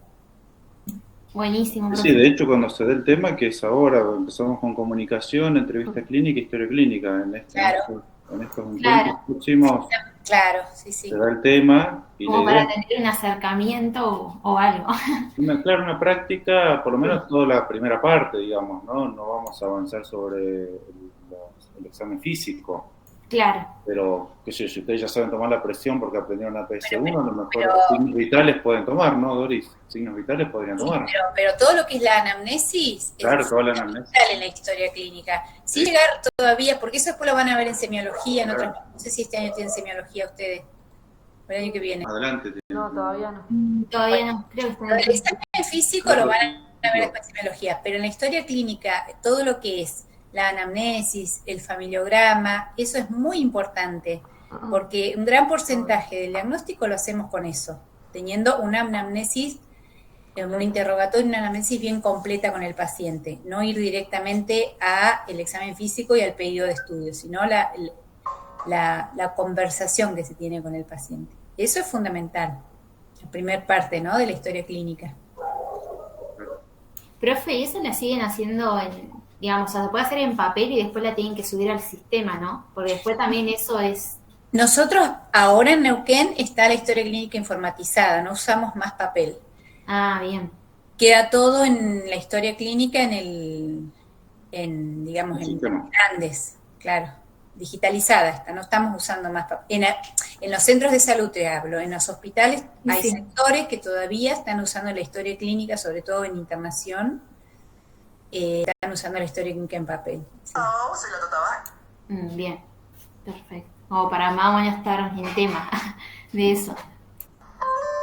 Buenísimo, Sí, profe. de hecho, cuando se dé el tema, que es ahora, empezamos con comunicación, entrevista clínica, historia clínica, Claro. en estos encuentros Claro. próximos Claro, sí, sí. se da el tema y Como la idea para tener un acercamiento o algo. es claro, una práctica, por lo menos toda la primera parte, digamos, ¿no? No vamos a avanzar sobre el examen físico, Claro. pero, qué sé yo, si ustedes ya saben tomar la presión porque aprendieron APS-1, a lo mejor pero- signos vitales pueden tomar, ¿no, Doris? Signos vitales podrían tomar. Pero todo lo que es la anamnesis Claro, es toda la anamnesis. fundamental en la historia clínica. Sin llegar todavía, porque eso después lo van a ver en semiología, Claro. no sé si este año tienen semiología ustedes, o el año que viene. Adelante. No, todavía no. Todavía no. Creo que está en El el examen físico lo van a ver después en semiología, pero en la historia clínica, todo lo que es la anamnesis, el familiograma, eso es muy importante, porque un gran porcentaje del diagnóstico lo hacemos con eso, teniendo una anamnesis, un interrogatorio, una anamnesis bien completa con el paciente, no ir directamente al examen físico y al pedido de estudio, sino la conversación que se tiene con el paciente. Eso es fundamental, la primera parte, ¿no?, de la historia clínica. Profe, y eso la siguen haciendo digamos, o sea, se puede hacer en papel y después la tienen que subir al sistema, ¿no? Porque después también eso es... Nosotros ahora en Neuquén está la historia clínica informatizada, no usamos más papel. Ah, bien. Queda todo en la historia clínica digamos, El en sistema. grandes, claro, digitalizada está, no estamos usando más papel. En los centros de salud te hablo, en los hospitales hay Sí. sectores que todavía están usando la historia clínica, sobre todo en internación, están usando la historia clínica en papel. Sí. Bien. Perfecto. Como para más o menos estar en tema de eso.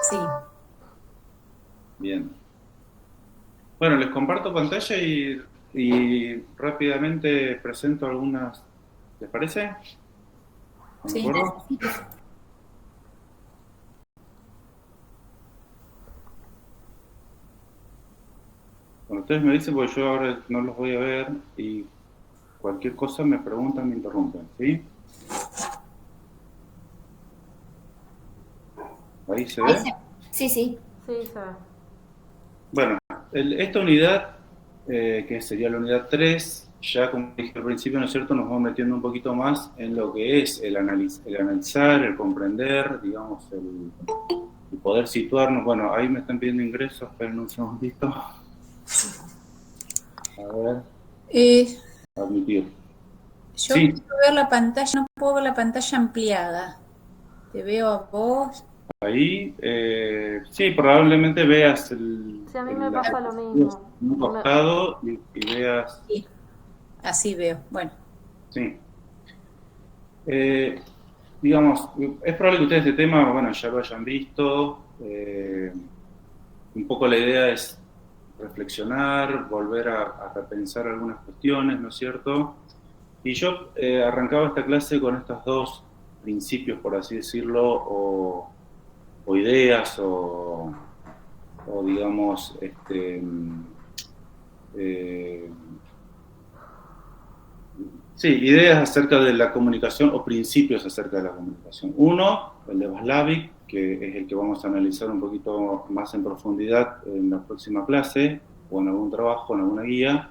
Sí. Bien. Bueno, les comparto pantalla y rápidamente presento algunas. ¿Les parece? ¿De Sí. acuerdo? Bueno, ustedes me dicen, porque yo ahora no los voy a ver y cualquier cosa me preguntan, me interrumpen, ¿sí? Ahí se ve. Sí, sí. Sí, se ve. Bueno, esta unidad, que sería la unidad 3, ya como dije al principio, ¿no es cierto?, nos vamos metiendo un poquito más en lo que es el analizar, el comprender, digamos, el poder situarnos. Bueno, ahí me están pidiendo ingresos, esperen un segundito. A ver, admitir. Yo Sí. quiero ver la pantalla, no puedo ver la pantalla ampliada. Te veo a vos. Ahí, sí, probablemente veas Sí, a mí me pasa lo mismo. un costado y veas. Sí, así veo. Bueno, Sí. Digamos, es probable que ustedes este tema, bueno, ya lo hayan visto. Un poco la idea es reflexionar, volver a repensar algunas cuestiones, ¿no es cierto? Y yo arrancaba esta clase con estos dos principios, por así decirlo, o ideas, o digamos, sí, ideas acerca de la comunicación o principios acerca de la comunicación. Uno, el de Václavic, que es el que vamos a analizar un poquito más en profundidad en la próxima clase, o en algún trabajo, en alguna guía.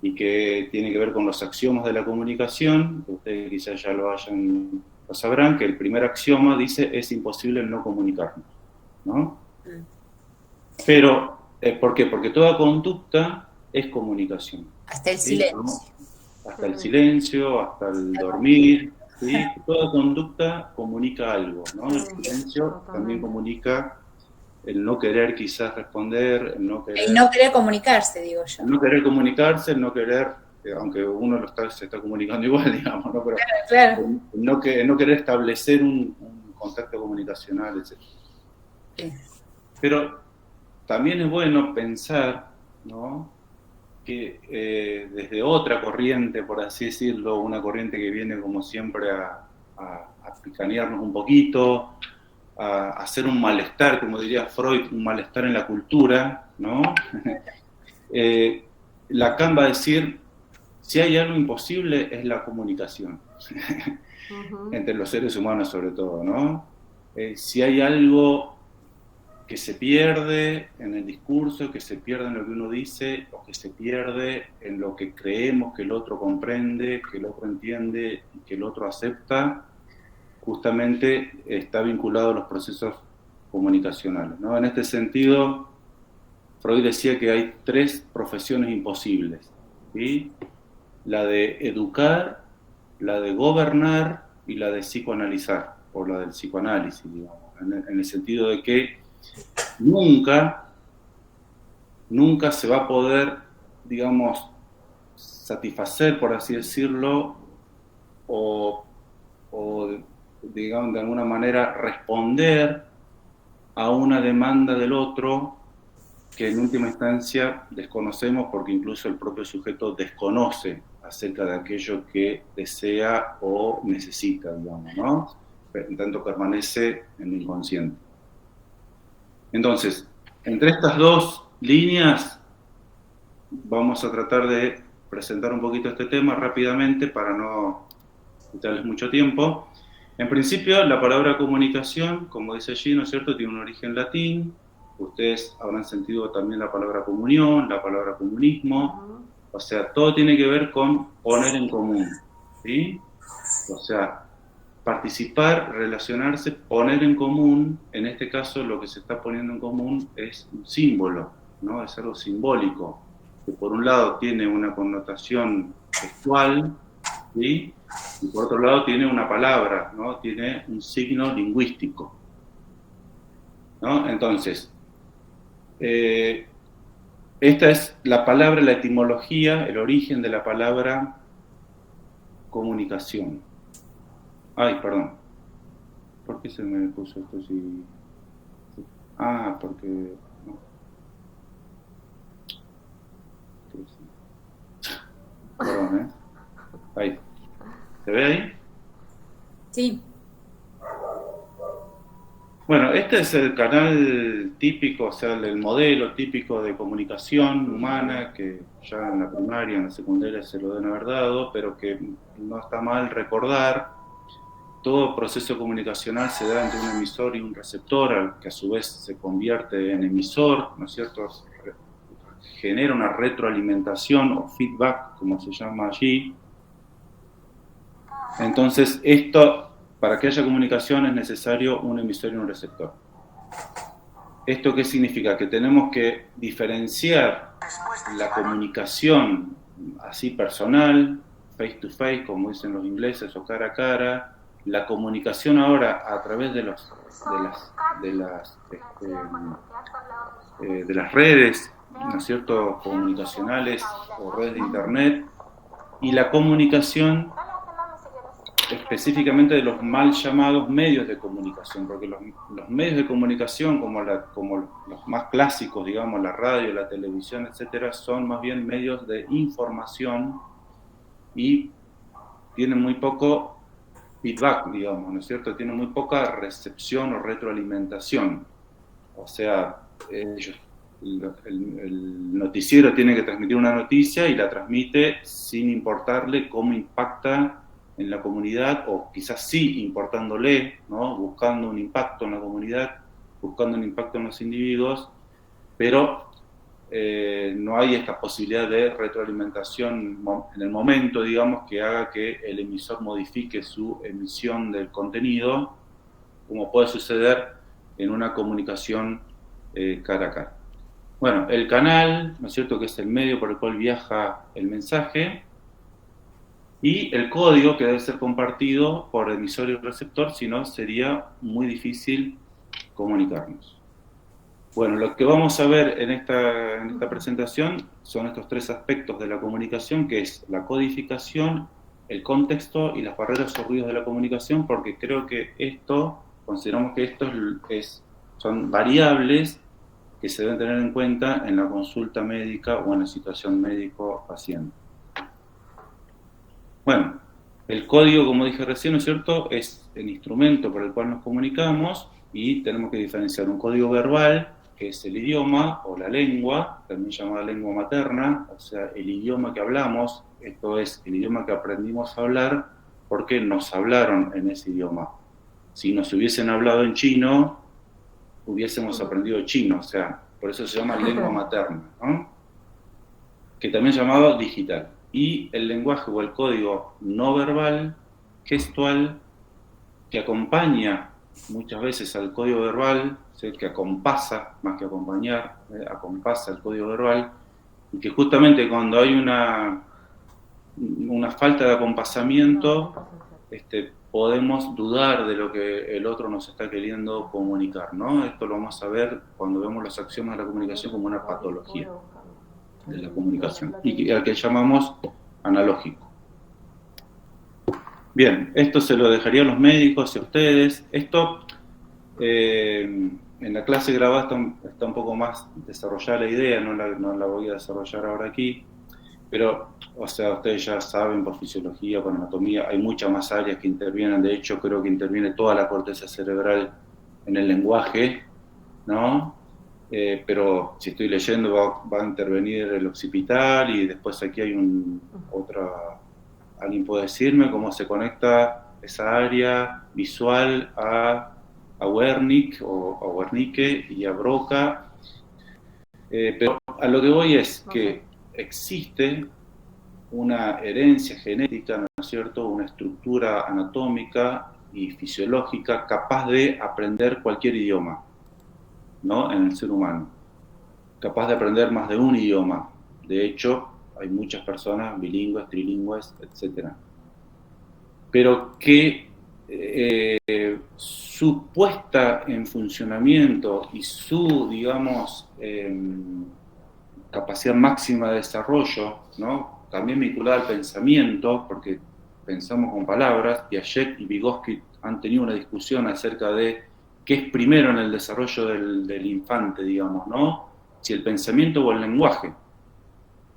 y que tiene que ver con los axiomas de la comunicación, que ustedes quizás ya lo sabrán, que el primer axioma dice es imposible no comunicarnos, ¿no? Pero, ¿por qué? Porque toda conducta es comunicación. Hasta el ¿sí? silencio. Hasta el silencio, hasta el dormir, ¿sí? Toda conducta comunica algo, ¿no? El silencio también comunica el no querer quizás responder, el no querer comunicarse, digo yo. El no querer comunicarse, el no querer, aunque uno se está comunicando igual, digamos, ¿no? Pero claro. El no querer establecer un contacto comunicacional, etc. Sí. Pero también es bueno pensar, ¿no?, que desde otra corriente, por así decirlo, una corriente que viene como siempre a picanearnos un poquito, a hacer un malestar, como diría Freud, un malestar en la cultura, ¿no? Lacan va a decir, si hay algo imposible es la comunicación, entre los seres humanos sobre todo, ¿no? Si hay algo que se pierde en el discurso, que se pierde en lo que uno dice, o que se pierde en lo que creemos que el otro comprende, que el otro entiende y que el otro acepta, justamente está vinculado a los procesos comunicacionales, ¿no? En este sentido, Freud decía que hay 3 profesiones imposibles, ¿sí? La de educar, la de gobernar y la de psicoanalizar, o la del psicoanálisis, digamos, en el sentido de que nunca se va a poder, digamos, satisfacer, por así decirlo, o digamos, de alguna manera responder a una demanda del otro que en última instancia desconocemos porque incluso el propio sujeto desconoce acerca de aquello que desea o necesita, digamos, ¿no? En tanto permanece en el inconsciente. Entonces, entre estas 2 líneas vamos a tratar de presentar un poquito este tema rápidamente para no quitarles mucho tiempo. En principio, la palabra comunicación, como dice allí, ¿no es cierto?, tiene un origen latín. Ustedes habrán sentido también la palabra comunión, la palabra comunismo. O sea, todo tiene que ver con poner en común, ¿sí? O sea, participar, relacionarse, poner en común. En este caso, lo que se está poniendo en común es un símbolo, ¿no? Es algo simbólico, que por un lado tiene una connotación textual, ¿sí?, y por otro lado tiene una palabra, ¿no? Tiene un signo lingüístico, ¿no? Entonces, esta es la palabra, la etimología, el origen de la palabra comunicación. Ay, perdón. ¿Por qué se me puso esto así? Porque... No. Perdón, Ahí. ¿Se ve ahí? Sí. Bueno, este es el canal típico, o sea, el modelo típico de comunicación humana que ya en la primaria, en la secundaria se lo deben haber dado, pero que no está mal recordar. Todo proceso comunicacional se da entre un emisor y un receptor, que a su vez se convierte en emisor, ¿no es cierto? Genera una retroalimentación o feedback, como se llama allí. Entonces, para que haya comunicación es necesario un emisor y un receptor. ¿Esto qué significa? Que tenemos que diferenciar la comunicación así personal, face to face, como dicen los ingleses, o cara a cara, la comunicación ahora a través de las redes, ¿no es cierto?, comunicacionales o redes de internet, y la comunicación específicamente de los mal llamados medios de comunicación, porque los medios de comunicación, como los más clásicos, digamos, la radio, la televisión, etcétera, son más bien medios de información y tienen muy poco feedback, digamos, ¿no es cierto? Tienen muy poca recepción o retroalimentación. O sea, el noticiero tiene que transmitir una noticia y la transmite sin importarle cómo impacta en la comunidad, o quizás sí importándole, ¿no?, buscando un impacto en la comunidad, buscando un impacto en los individuos, pero no hay esta posibilidad de retroalimentación en el momento, digamos, que haga que el emisor modifique su emisión del contenido, como puede suceder en una comunicación cara a cara. Bueno, el canal, ¿no es cierto?, que es el medio por el cual viaja el mensaje, y el código que debe ser compartido por emisor y receptor, si no sería muy difícil comunicarnos. Bueno, lo que vamos a ver en esta presentación son estos tres aspectos de la comunicación, que es la codificación, el contexto y las barreras o ruidos de la comunicación, porque creo que consideramos que esto son variables que se deben tener en cuenta en la consulta médica o en la situación médico-paciente. Bueno, el código, como dije recién, ¿no es cierto?, es el instrumento por el cual nos comunicamos, y tenemos que diferenciar un código verbal, que es el idioma o la lengua, también llamada lengua materna, o sea, el idioma que hablamos, esto es el idioma que aprendimos a hablar porque nos hablaron en ese idioma. Si nos hubiesen hablado en chino, hubiésemos aprendido chino, o sea, por eso se llama lengua materna, ¿no? Que también es llamado digital. Y el lenguaje o el código no verbal, gestual, que acompaña muchas veces al código verbal, ¿sí?, que acompasa, más que acompañar, acompasa el código verbal, y que justamente cuando hay una falta de acompasamiento, podemos dudar de lo que el otro nos está queriendo comunicar, ¿no? Esto lo vamos a ver cuando vemos los axiomas de la comunicación como una patología de la comunicación, y al que llamamos analógico. Bien, esto se lo dejaría a los médicos y a ustedes. Esto, en la clase grabada está un poco más desarrollada la idea, no la voy a desarrollar ahora aquí, pero, o sea, ustedes ya saben, por fisiología, por anatomía, hay muchas más áreas que intervienen. De hecho, creo que interviene toda la corteza cerebral en el lenguaje, ¿no? Pero si estoy leyendo va a intervenir el occipital, y después aquí hay ¿alguien puede decirme cómo se conecta esa área visual a Wernicke o a Wernicke y a Broca? Pero a lo que voy es que existe una herencia genética, ¿no es cierto?, una estructura anatómica y fisiológica capaz de aprender cualquier idioma, ¿no?, en el ser humano, capaz de aprender más de un idioma. De hecho, hay muchas personas bilingües, trilingües, etc. Pero que su puesta en funcionamiento y su, digamos, capacidad máxima de desarrollo, ¿no?, también vinculada al pensamiento, porque pensamos con palabras. Piaget y Vygotsky han tenido una discusión acerca de qué es primero en el desarrollo del infante, digamos, ¿no? Si el pensamiento o el lenguaje.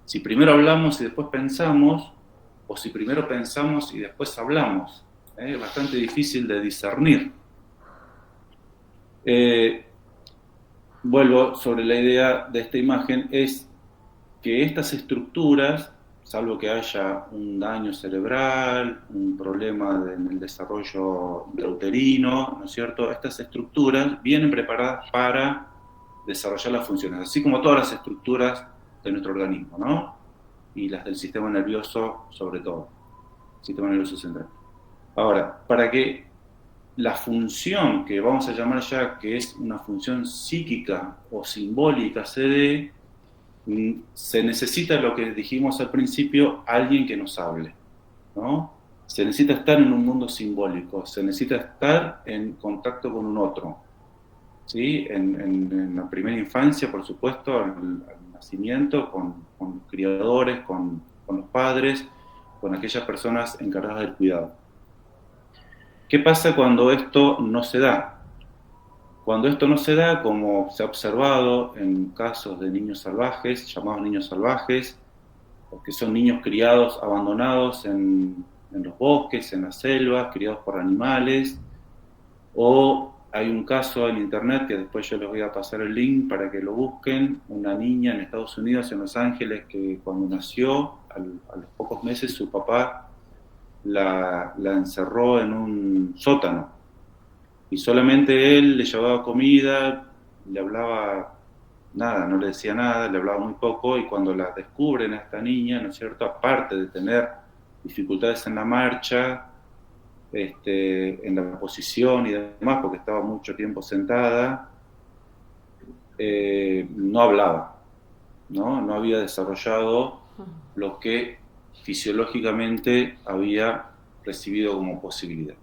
Si primero hablamos y después pensamos, o si primero pensamos y después hablamos. Es bastante difícil de discernir. Vuelvo sobre la idea de esta imagen, es que estas estructuras, salvo que haya un daño cerebral, un problema en el desarrollo intrauterino, ¿no es cierto?, estas estructuras vienen preparadas para desarrollar las funciones, así como todas las estructuras de nuestro organismo, ¿no? Y las del sistema nervioso sobre todo, sistema nervioso central. Ahora, para que la función que vamos a llamar ya, que es una función psíquica o simbólica, se dé, se necesita, lo que dijimos al principio, alguien que nos hable, ¿no? Se necesita estar en un mundo simbólico, se necesita estar en contacto con un otro, ¿sí? En la primera infancia, por supuesto, al nacimiento, con criadores, con los padres, con aquellas personas encargadas del cuidado. ¿Qué pasa cuando esto no se da? Cuando esto no se da, como se ha observado en casos de niños salvajes, llamados niños salvajes, que son niños criados, abandonados en los bosques, en las selvas, criados por animales, o hay un caso en internet, que después yo les voy a pasar el link para que lo busquen, una niña en Estados Unidos, en Los Ángeles, que cuando nació, a los pocos meses, su papá la encerró en un sótano, y solamente él le llevaba comida, le hablaba nada, no le decía nada, le hablaba muy poco, y cuando la descubren a esta niña, ¿no es cierto?, aparte de tener dificultades en la marcha, en la posición y demás, porque estaba mucho tiempo sentada, no hablaba, ¿no? No había desarrollado lo que fisiológicamente había recibido como posibilidad.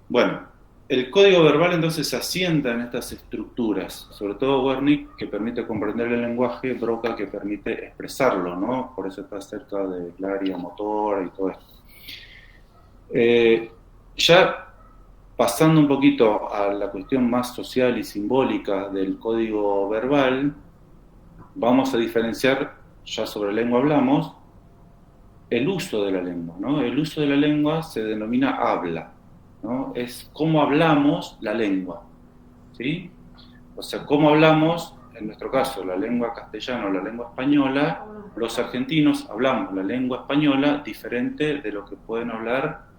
Bueno, el código verbal entonces se asienta en estas estructuras, sobre todo Wernicke, que permite comprender el lenguaje, Broca, que permite expresarlo, ¿no? Por eso está cerca del área motora y todo esto. Ya pasando un poquito a la cuestión más social y simbólica del código verbal, vamos a diferenciar, ya sobre lengua hablamos, el uso de la lengua, ¿no? El uso de la lengua se denomina habla, ¿no? Es cómo hablamos la lengua, ¿sí? O sea, cómo hablamos, en nuestro caso, la lengua castellana o la lengua española, los argentinos hablamos la lengua española diferente de lo que pueden hablar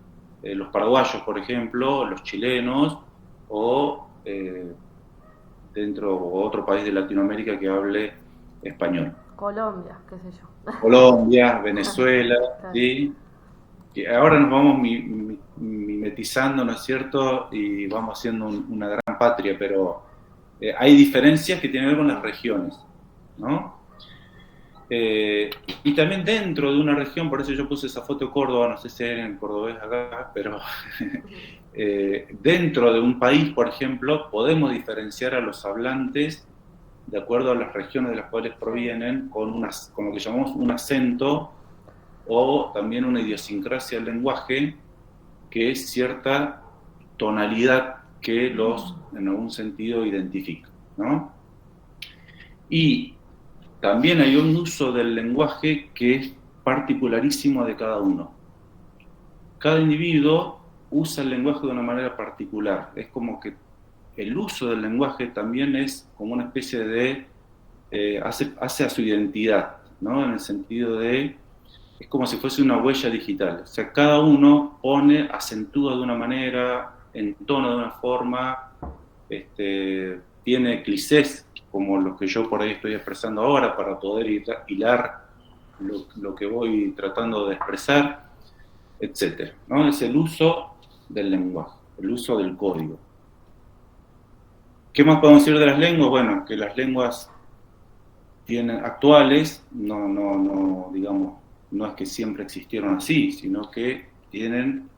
los paraguayos, por ejemplo, los chilenos, o dentro o otro país de Latinoamérica que hable español. Colombia, qué sé yo. Colombia, Venezuela, ¿sí? Que ahora nos vamos mimetizando, ¿no es cierto? Y vamos haciendo una gran patria, pero hay diferencias que tienen que ver con las regiones, ¿no? Y también dentro de una región, por eso yo puse esa foto de Córdoba, no sé si hay en cordobés acá, pero dentro de un país, por ejemplo, podemos diferenciar a los hablantes de acuerdo a las regiones de las cuales provienen, con lo que llamamos un acento o también una idiosincrasia del lenguaje, que es cierta tonalidad que los, en algún sentido, identifica, ¿no? Y también hay un uso del lenguaje que es particularísimo de cada uno. Cada individuo usa el lenguaje de una manera particular. Es como que el uso del lenguaje también es como una especie de... hace a su identidad, ¿no? En el sentido de... es como si fuese una huella digital. O sea, cada uno acentúa de una manera, entona de una forma, tiene clichés, como los que yo por ahí estoy expresando ahora, para poder hilar lo que voy tratando de expresar, etc., ¿no? Es el uso del lenguaje, el uso del código. ¿Qué más podemos decir de las lenguas? Bueno, que las lenguas actuales, digamos, no es que siempre existieron así, sino que tienen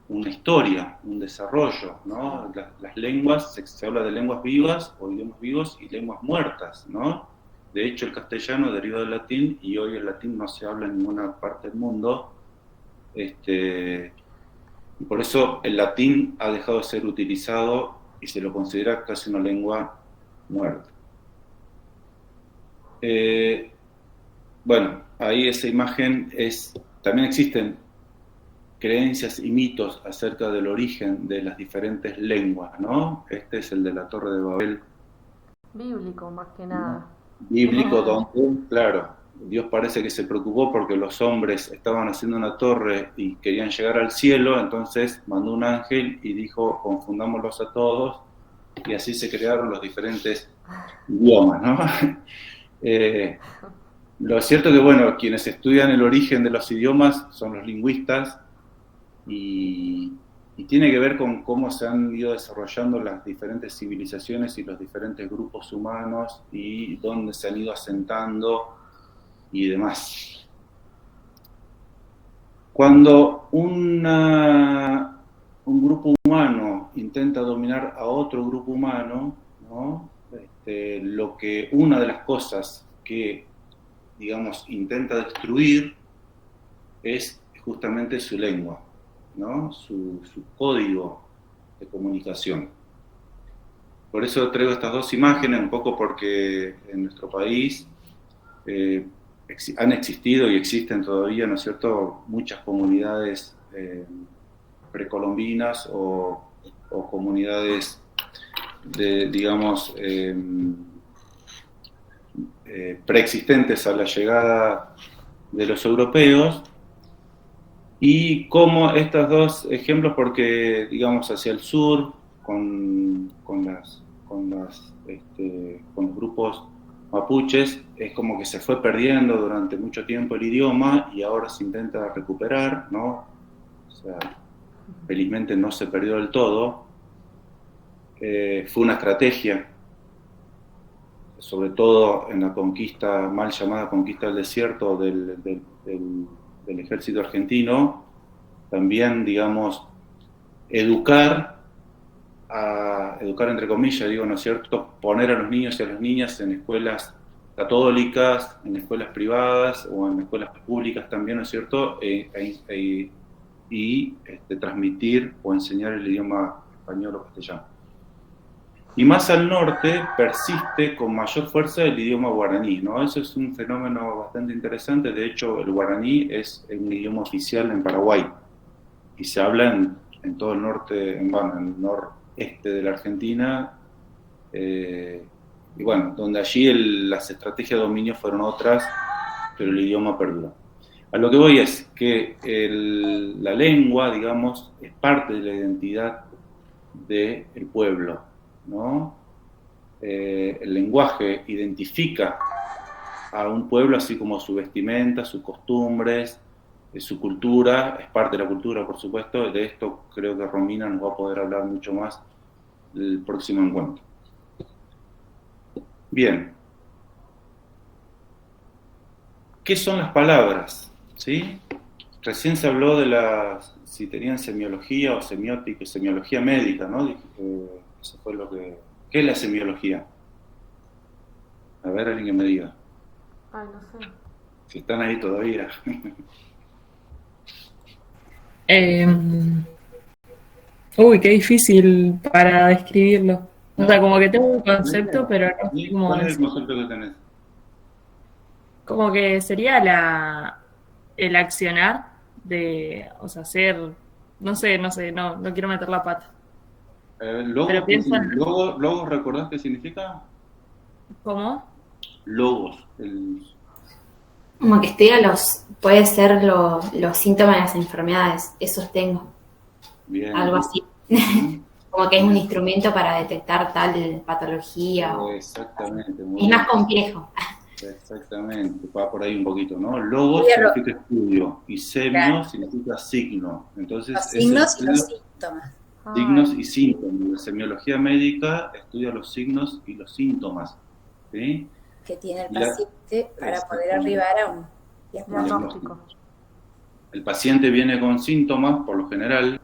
una historia, un desarrollo, ¿no? Las lenguas, se habla de lenguas vivas o idiomas vivos y lenguas muertas, ¿no? De hecho, el castellano deriva del latín, y hoy el latín no se habla en ninguna parte del mundo, y por eso el latín ha dejado de ser utilizado y se lo considera casi una lengua muerta. Bueno, ahí esa imagen también existen creencias y mitos acerca del origen de las diferentes lenguas, ¿no? Este es el de la Torre de Babel. Bíblico, más que nada. Bíblico, donde, claro, Dios parece que se preocupó porque los hombres estaban haciendo una torre y querían llegar al cielo, entonces mandó un ángel y dijo, confundámoslos a todos, y así se crearon los diferentes idiomas, ¿no? Lo cierto es que, bueno, quienes estudian el origen de los idiomas son los lingüistas, y tiene que ver con cómo se han ido desarrollando las diferentes civilizaciones y los diferentes grupos humanos y dónde se han ido asentando y demás. Cuando un grupo humano intenta dominar a otro grupo humano, ¿no? Una de las cosas que, digamos, intenta destruir es justamente su lengua, ¿no? Su código de comunicación. Por eso traigo estas dos imágenes, un poco porque en nuestro país han existido y existen todavía, ¿no es cierto?, muchas comunidades precolombinas o comunidades digamos, preexistentes a la llegada de los europeos. Y como estos dos ejemplos, porque, digamos, hacia el sur, con las con los grupos mapuches, es como que se fue perdiendo durante mucho tiempo el idioma y ahora se intenta recuperar, ¿no? O sea, felizmente no se perdió del todo. Fue una estrategia, sobre todo en la conquista, mal llamada conquista del desierto del ejército argentino, también, digamos, educar entre comillas, digo, ¿no es cierto?, poner a los niños y a las niñas en escuelas católicas, en escuelas privadas o en escuelas públicas también, ¿no es cierto?, y transmitir o enseñar el idioma español o castellano. Y más al norte persiste con mayor fuerza el idioma guaraní, ¿no? Eso es un fenómeno bastante interesante. De hecho, el guaraní es un idioma oficial en Paraguay y se habla en todo el norte, en el noreste de la Argentina, y bueno, donde allí las estrategias de dominio fueron otras, pero el idioma perdura. A lo que voy es que la lengua, digamos, es parte de la identidad del pueblo, ¿no? El lenguaje identifica a un pueblo, así como su vestimenta, sus costumbres, su cultura, es parte de la cultura, por supuesto. De esto creo que Romina nos va a poder hablar mucho más el próximo encuentro. Bien. ¿Qué son las palabras? ¿Sí? Recién se habló de si tenían semiología o semiótica, semiología médica, ¿no? Eso fue lo que... ¿Qué es la semiología? A ver, alguien que me diga. Ay, no sé. Si están ahí todavía. Uy, qué difícil para describirlo. O sea, como que tengo un concepto, pero no sé cómo ¿Cuál es es. el concepto que tenés? Como que sería el accionar de, o sea, ser, no sé, no quiero meter la pata. Logos, Pero pienso en, logos, ¿recordás qué significa? ¿cómo? Logos. Como que estudia puede ser los síntomas de las enfermedades, esos tengo, Bien. algo así. Como que es un instrumento para detectar tal patología. Exactamente. Es más complejo. Exactamente, va por ahí un poquito, ¿no? Logos significa estudio y semio significa signo. Entonces, los signos y los síntomas. Signos y síntomas. La semiología médica estudia los signos y los síntomas, ¿sí? Que tiene el paciente para poder arribar a un Diagnóstico. El paciente viene con síntomas, por lo general,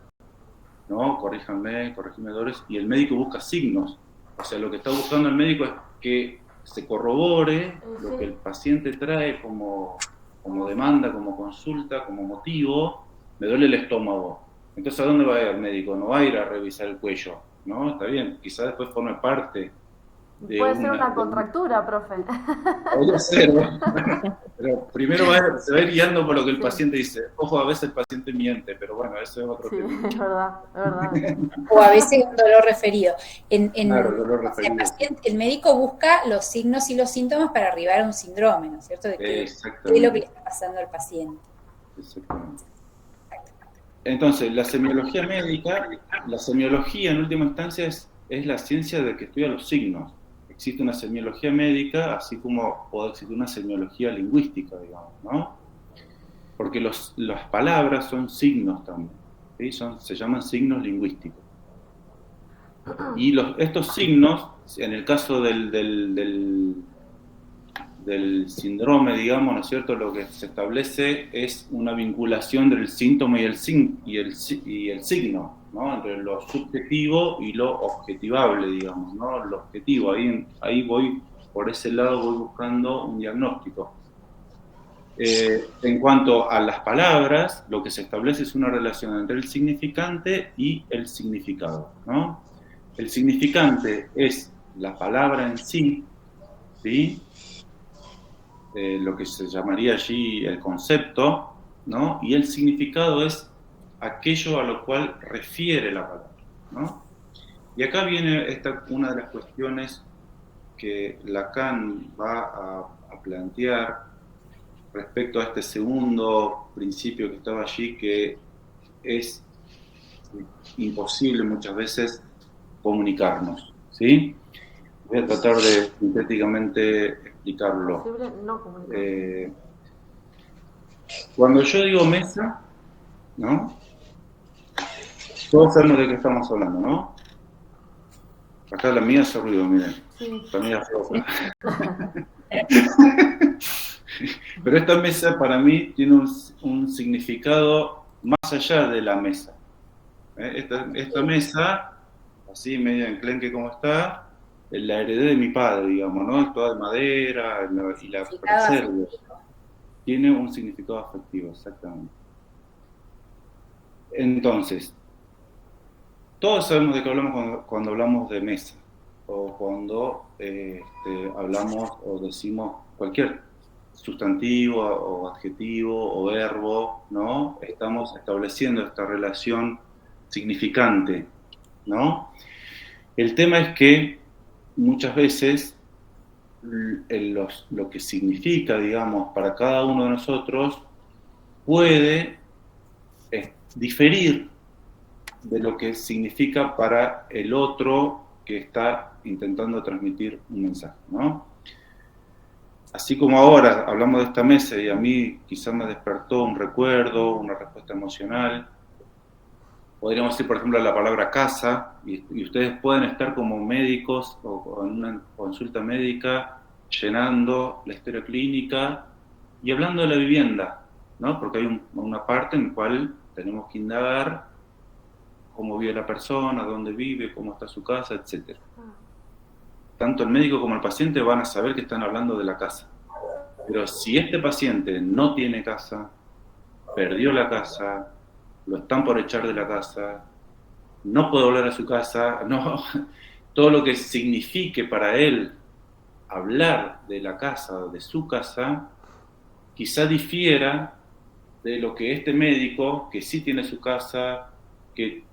¿no? Corríjame, Dores, y el médico busca signos. O sea, lo que está buscando el médico es que se corrobore lo que el paciente trae como demanda, como consulta, como motivo. Me duele el estómago. Entonces, ¿a dónde va a ir el médico? No va a ir a revisar el cuello, ¿no? Está bien, quizás después forme parte de Puede ser una contractura, profe. Podría ser, ¿no? Pero primero se va a ir guiando por lo que el paciente dice. Ojo, a veces el paciente miente, pero bueno, eso es otro tema. Es verdad. O a veces un dolor referido. Claro, dolor referido. El médico busca los signos y los síntomas para arribar a un síndrome, ¿no es cierto? De qué es lo que le está pasando al paciente. Exactamente. Entonces, la semiología médica, la semiología en última instancia es la ciencia de que estudia los signos. Existe una semiología médica, así como puede existir una semiología lingüística, digamos, ¿no? Porque las palabras son signos también, ¿sí? Se llaman signos lingüísticos. Y estos signos, en el caso del síndrome, digamos, ¿no es cierto?, lo que se establece es una vinculación del síntoma y el signo, ¿no? Entre lo subjetivo y lo objetivable, digamos, ¿no? Lo objetivo, ahí voy, por ese lado voy buscando un diagnóstico. En cuanto a las palabras, lo que se establece es una relación entre el significante y el significado, ¿no? El significante es la palabra en sí, ¿sí? Lo que se llamaría allí el concepto, ¿no? Y el significado es aquello a lo cual refiere la palabra, ¿no? Y acá viene una de las cuestiones que Lacan va a plantear respecto a este segundo principio que estaba allí, que es imposible muchas veces comunicarnos, ¿sí? Voy a tratar de sintéticamente explicarlo. Posible no comunicar. Cuando yo digo mesa, ¿no? Todos sabemos de qué estamos hablando, ¿no? Acá la mía hace ruido, miren. Sí. La mía floja. Pero esta mesa para mí tiene un significado más allá de la mesa. Esta mesa, así media enclenque como está, la heredé de mi padre, digamos, ¿no? Es toda de madera y la preservo. Tiene un significado afectivo, exactamente. Entonces, todos sabemos de qué hablamos cuando hablamos de mesa, o cuando hablamos o decimos cualquier sustantivo o adjetivo o verbo, ¿no? Estamos estableciendo esta relación significante, ¿no? El tema es que muchas veces lo que significa, digamos, para cada uno de nosotros puede diferir de lo que significa para el otro que está intentando transmitir un mensaje, ¿no? Así como ahora hablamos de esta mesa y a mí quizás me despertó un recuerdo, una respuesta emocional, podríamos decir, por ejemplo, la palabra casa, y ustedes pueden estar como médicos o en una consulta médica llenando la historia clínica y hablando de la vivienda, ¿no? Porque hay una parte en la cual tenemos que indagar cómo vive la persona, dónde vive, cómo está su casa, etc. Tanto el médico como el paciente van a saber que están hablando de la casa. Pero si este paciente no tiene casa, perdió la casa, lo están por echar de la casa, no puede volver a su casa, no, todo lo que signifique para él hablar de la casa, de su casa, quizá difiera de lo que este médico, que sí tiene su casa, que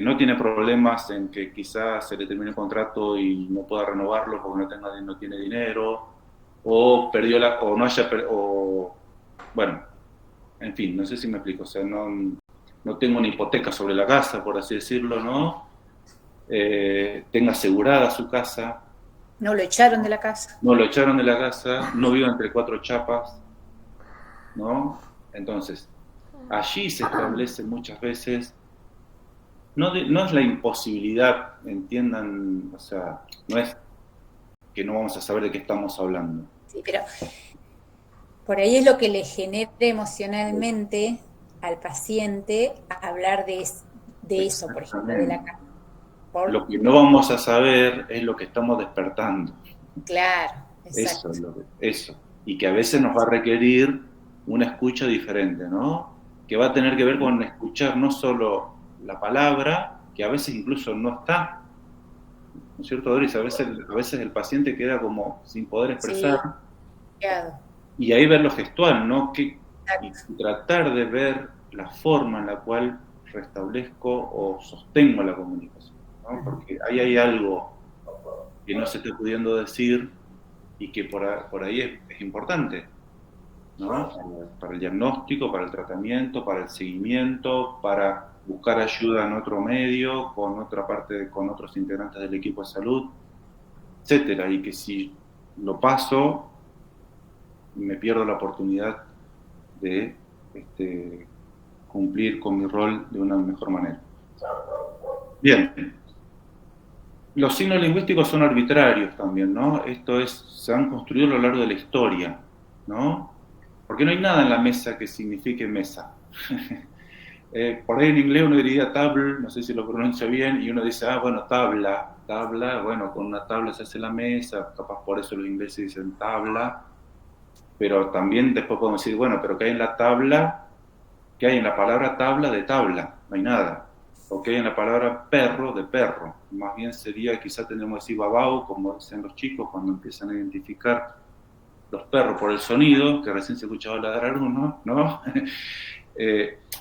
no tiene problemas en que quizás se le termine el contrato y no pueda renovarlo porque no tiene dinero, o perdió bueno, en fin, no sé si me explico, o sea, no tengo una hipoteca sobre la casa, por así decirlo, ¿no? Tenga asegurada su casa. No lo echaron de la casa. No lo echaron de la casa, no vive entre cuatro chapas, ¿no? Entonces, allí se establece muchas veces, no es la imposibilidad, entiendan, o sea, no es que no vamos a saber de qué estamos hablando. Sí, pero por ahí es lo que le genera emocionalmente al paciente hablar de eso, por ejemplo, de la casa. Lo que no vamos a saber es lo que estamos despertando. Claro, exacto. Eso. Y que a veces nos va a requerir una escucha diferente, ¿no? Que va a tener que ver con escuchar no solo la palabra, que a veces incluso no está, ¿no es cierto, Doris? A veces el paciente queda como sin poder expresar. Sí, claro. Y ahí ver lo gestual, ¿no? Y tratar de ver la forma en la cual restablezco o sostengo la comunicación, ¿no? Porque ahí hay algo que no se está pudiendo decir y que por ahí es importante, ¿no? Para el diagnóstico, para el tratamiento, para el seguimiento, para buscar ayuda en otro medio, con otros integrantes del equipo de salud, etcétera, y que si lo paso, me pierdo la oportunidad de cumplir con mi rol de una mejor manera. Bien. Los signos lingüísticos son arbitrarios también, ¿no? Se han construido a lo largo de la historia, ¿no? Porque no hay nada en la mesa que signifique mesa. Por ahí en inglés uno diría table, no sé si lo pronuncio bien, y uno dice, bueno, tabla, bueno, con una tabla se hace la mesa, capaz por eso los ingleses dicen tabla, pero también después podemos decir, bueno, pero ¿qué hay en la tabla? ¿Qué hay en la palabra tabla de tabla? No hay nada. ¿O qué hay en la palabra perro de perro? Más bien sería, quizá tendríamos que decir babao, como dicen los chicos cuando empiezan a identificar los perros por el sonido, que recién se escuchaba ladrar uno, ¿no?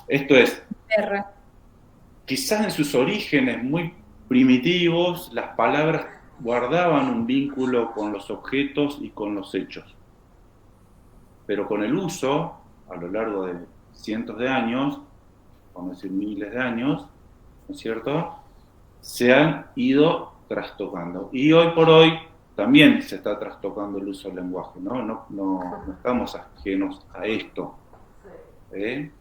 Esto es, quizás en sus orígenes muy primitivos, las palabras guardaban un vínculo con los objetos y con los hechos. Pero con el uso, a lo largo de cientos de años, vamos a decir miles de años, ¿no es cierto?, se han ido trastocando. Y hoy por hoy también se está trastocando el uso del lenguaje, ¿no? No estamos ajenos a esto. De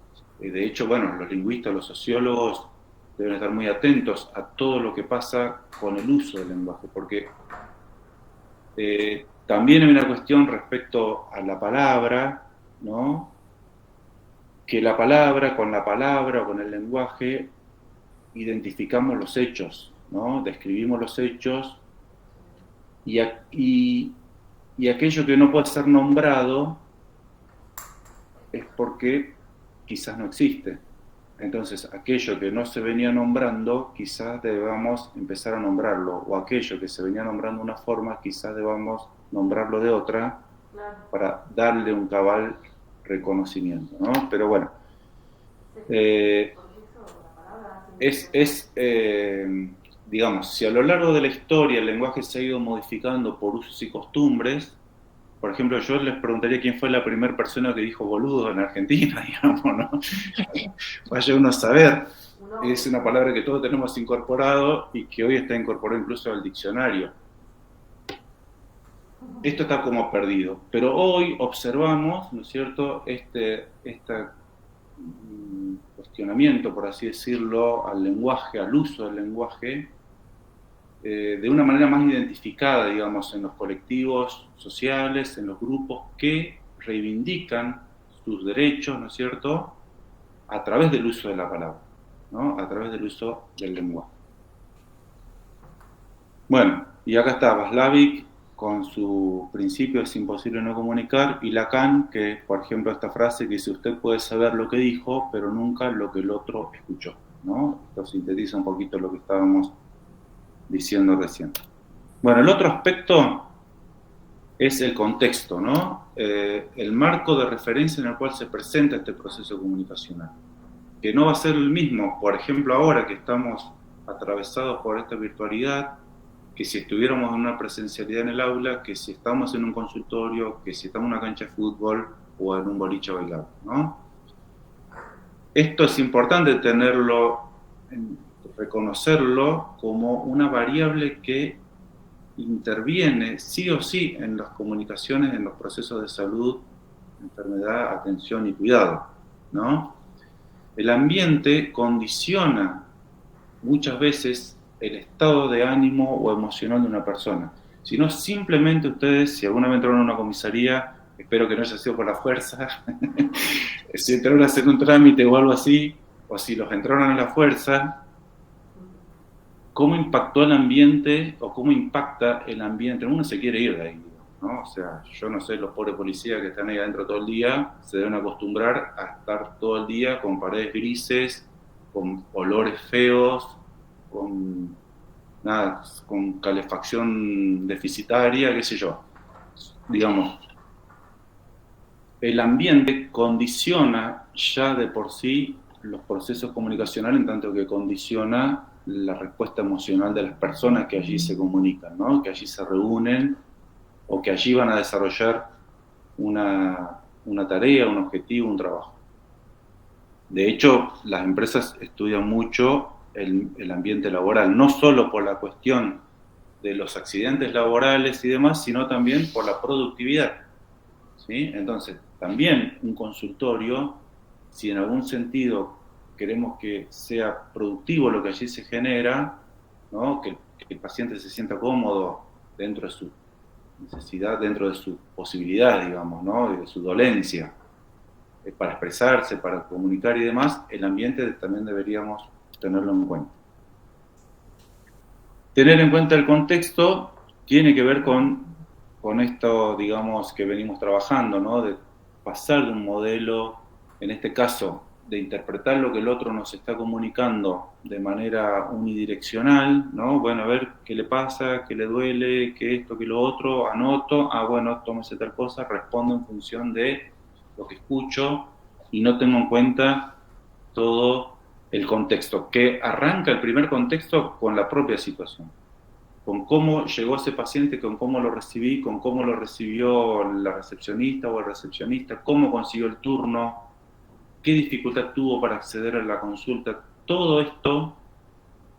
hecho, bueno, los lingüistas, los sociólogos deben estar muy atentos a todo lo que pasa con el uso del lenguaje, porque también hay una cuestión respecto a la palabra, ¿no? Que la palabra o con el lenguaje identificamos los hechos, ¿no? Describimos los hechos y aquello que no puede ser nombrado es porque quizás no existe. Entonces, aquello que no se venía nombrando, quizás debamos empezar a nombrarlo, o aquello que se venía nombrando de una forma, quizás debamos nombrarlo de otra, para darle un cabal reconocimiento, ¿no? Pero bueno, digamos, si a lo largo de la historia el lenguaje se ha ido modificando por usos y costumbres, por ejemplo, yo les preguntaría quién fue la primera persona que dijo boludo en Argentina, digamos, ¿no? Vaya uno a saber. Es una palabra que todos tenemos incorporado y que hoy está incorporado incluso al diccionario. Esto está como perdido, pero hoy observamos, ¿no es cierto?, este cuestionamiento, por así decirlo, al lenguaje, al uso del lenguaje, de una manera más identificada, digamos, en los colectivos sociales, en los grupos que reivindican sus derechos, ¿no es cierto?, a través del uso de la palabra, ¿no?, a través del uso del lenguaje. Bueno, y acá está Václavic con su principio es imposible no comunicar, y Lacan, que por ejemplo esta frase que dice usted puede saber lo que dijo, pero nunca lo que el otro escuchó, ¿no? Esto sintetiza un poquito lo que estábamos diciendo recién. Bueno, el otro aspecto es el contexto, ¿no? El marco de referencia en el cual se presenta este proceso comunicacional, que no va a ser el mismo, por ejemplo, ahora que estamos atravesados por esta virtualidad, que si estuviéramos en una presencialidad en el aula, que si estamos en un consultorio, que si estamos en una cancha de fútbol o en un boliche bailable, ¿no? Esto es importante tenerlo, reconocerlo como una variable que interviene sí o sí en las comunicaciones, en los procesos de salud, enfermedad, atención y cuidado, ¿no? El ambiente condiciona muchas veces el estado de ánimo o emocional de una persona. Si no, simplemente ustedes, si alguna vez entraron a una comisaría, espero que no haya sido por la fuerza, si entraron a hacer un trámite o algo así, o si los entraron a la fuerza, ¿cómo impactó el ambiente o cómo impacta el ambiente? Uno se quiere ir de ahí, ¿no? O sea, yo no sé, los pobres policías que están ahí adentro todo el día se deben acostumbrar a estar todo el día con paredes grises, con olores feos, con calefacción deficitaria, qué sé yo. Digamos, el ambiente condiciona ya de por sí los procesos comunicacionales en tanto que condiciona la respuesta emocional de las personas que allí se comunican, ¿no? Que allí se reúnen o que allí van a desarrollar una tarea, un objetivo, un trabajo. De hecho, las empresas estudian mucho el ambiente laboral, no solo por la cuestión de los accidentes laborales y demás, sino también por la productividad, ¿sí? Entonces, también un consultorio, si en algún sentido queremos que sea productivo lo que allí se genera, ¿no? Que el paciente se sienta cómodo dentro de su necesidad, dentro de su posibilidad, digamos, ¿no? De su dolencia, para expresarse, para comunicar y demás, el ambiente también deberíamos tenerlo en cuenta. Tener en cuenta el contexto tiene que ver con esto, digamos, que venimos trabajando, ¿no? De pasar de un modelo, en este caso, de interpretar lo que el otro nos está comunicando de manera unidireccional, ¿no? Bueno, a ver qué le pasa, qué le duele, qué esto, qué lo otro, anoto, bueno, tómese tal cosa, respondo en función de lo que escucho y no tengo en cuenta todo el contexto, que arranca el primer contexto con la propia situación, con cómo llegó ese paciente, con cómo lo recibí, con cómo lo recibió la recepcionista o el recepcionista, cómo consiguió el turno, qué dificultad tuvo para acceder a la consulta. Todo esto,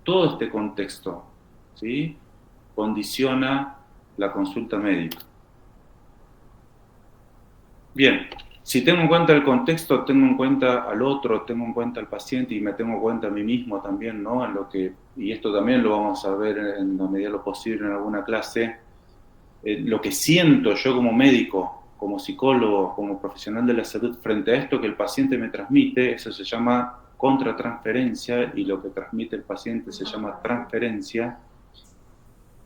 todo este contexto, ¿sí? condiciona la consulta médica. Bien, si tengo en cuenta el contexto, tengo en cuenta al otro, tengo en cuenta al paciente y me tengo en cuenta a mí mismo también, ¿no? En lo que, y esto también lo vamos a ver en la medida de lo posible en alguna clase, lo que siento yo como médico, como psicólogo, como profesional de la salud frente a esto que el paciente me transmite, eso se llama contratransferencia, y lo que transmite el paciente se llama transferencia.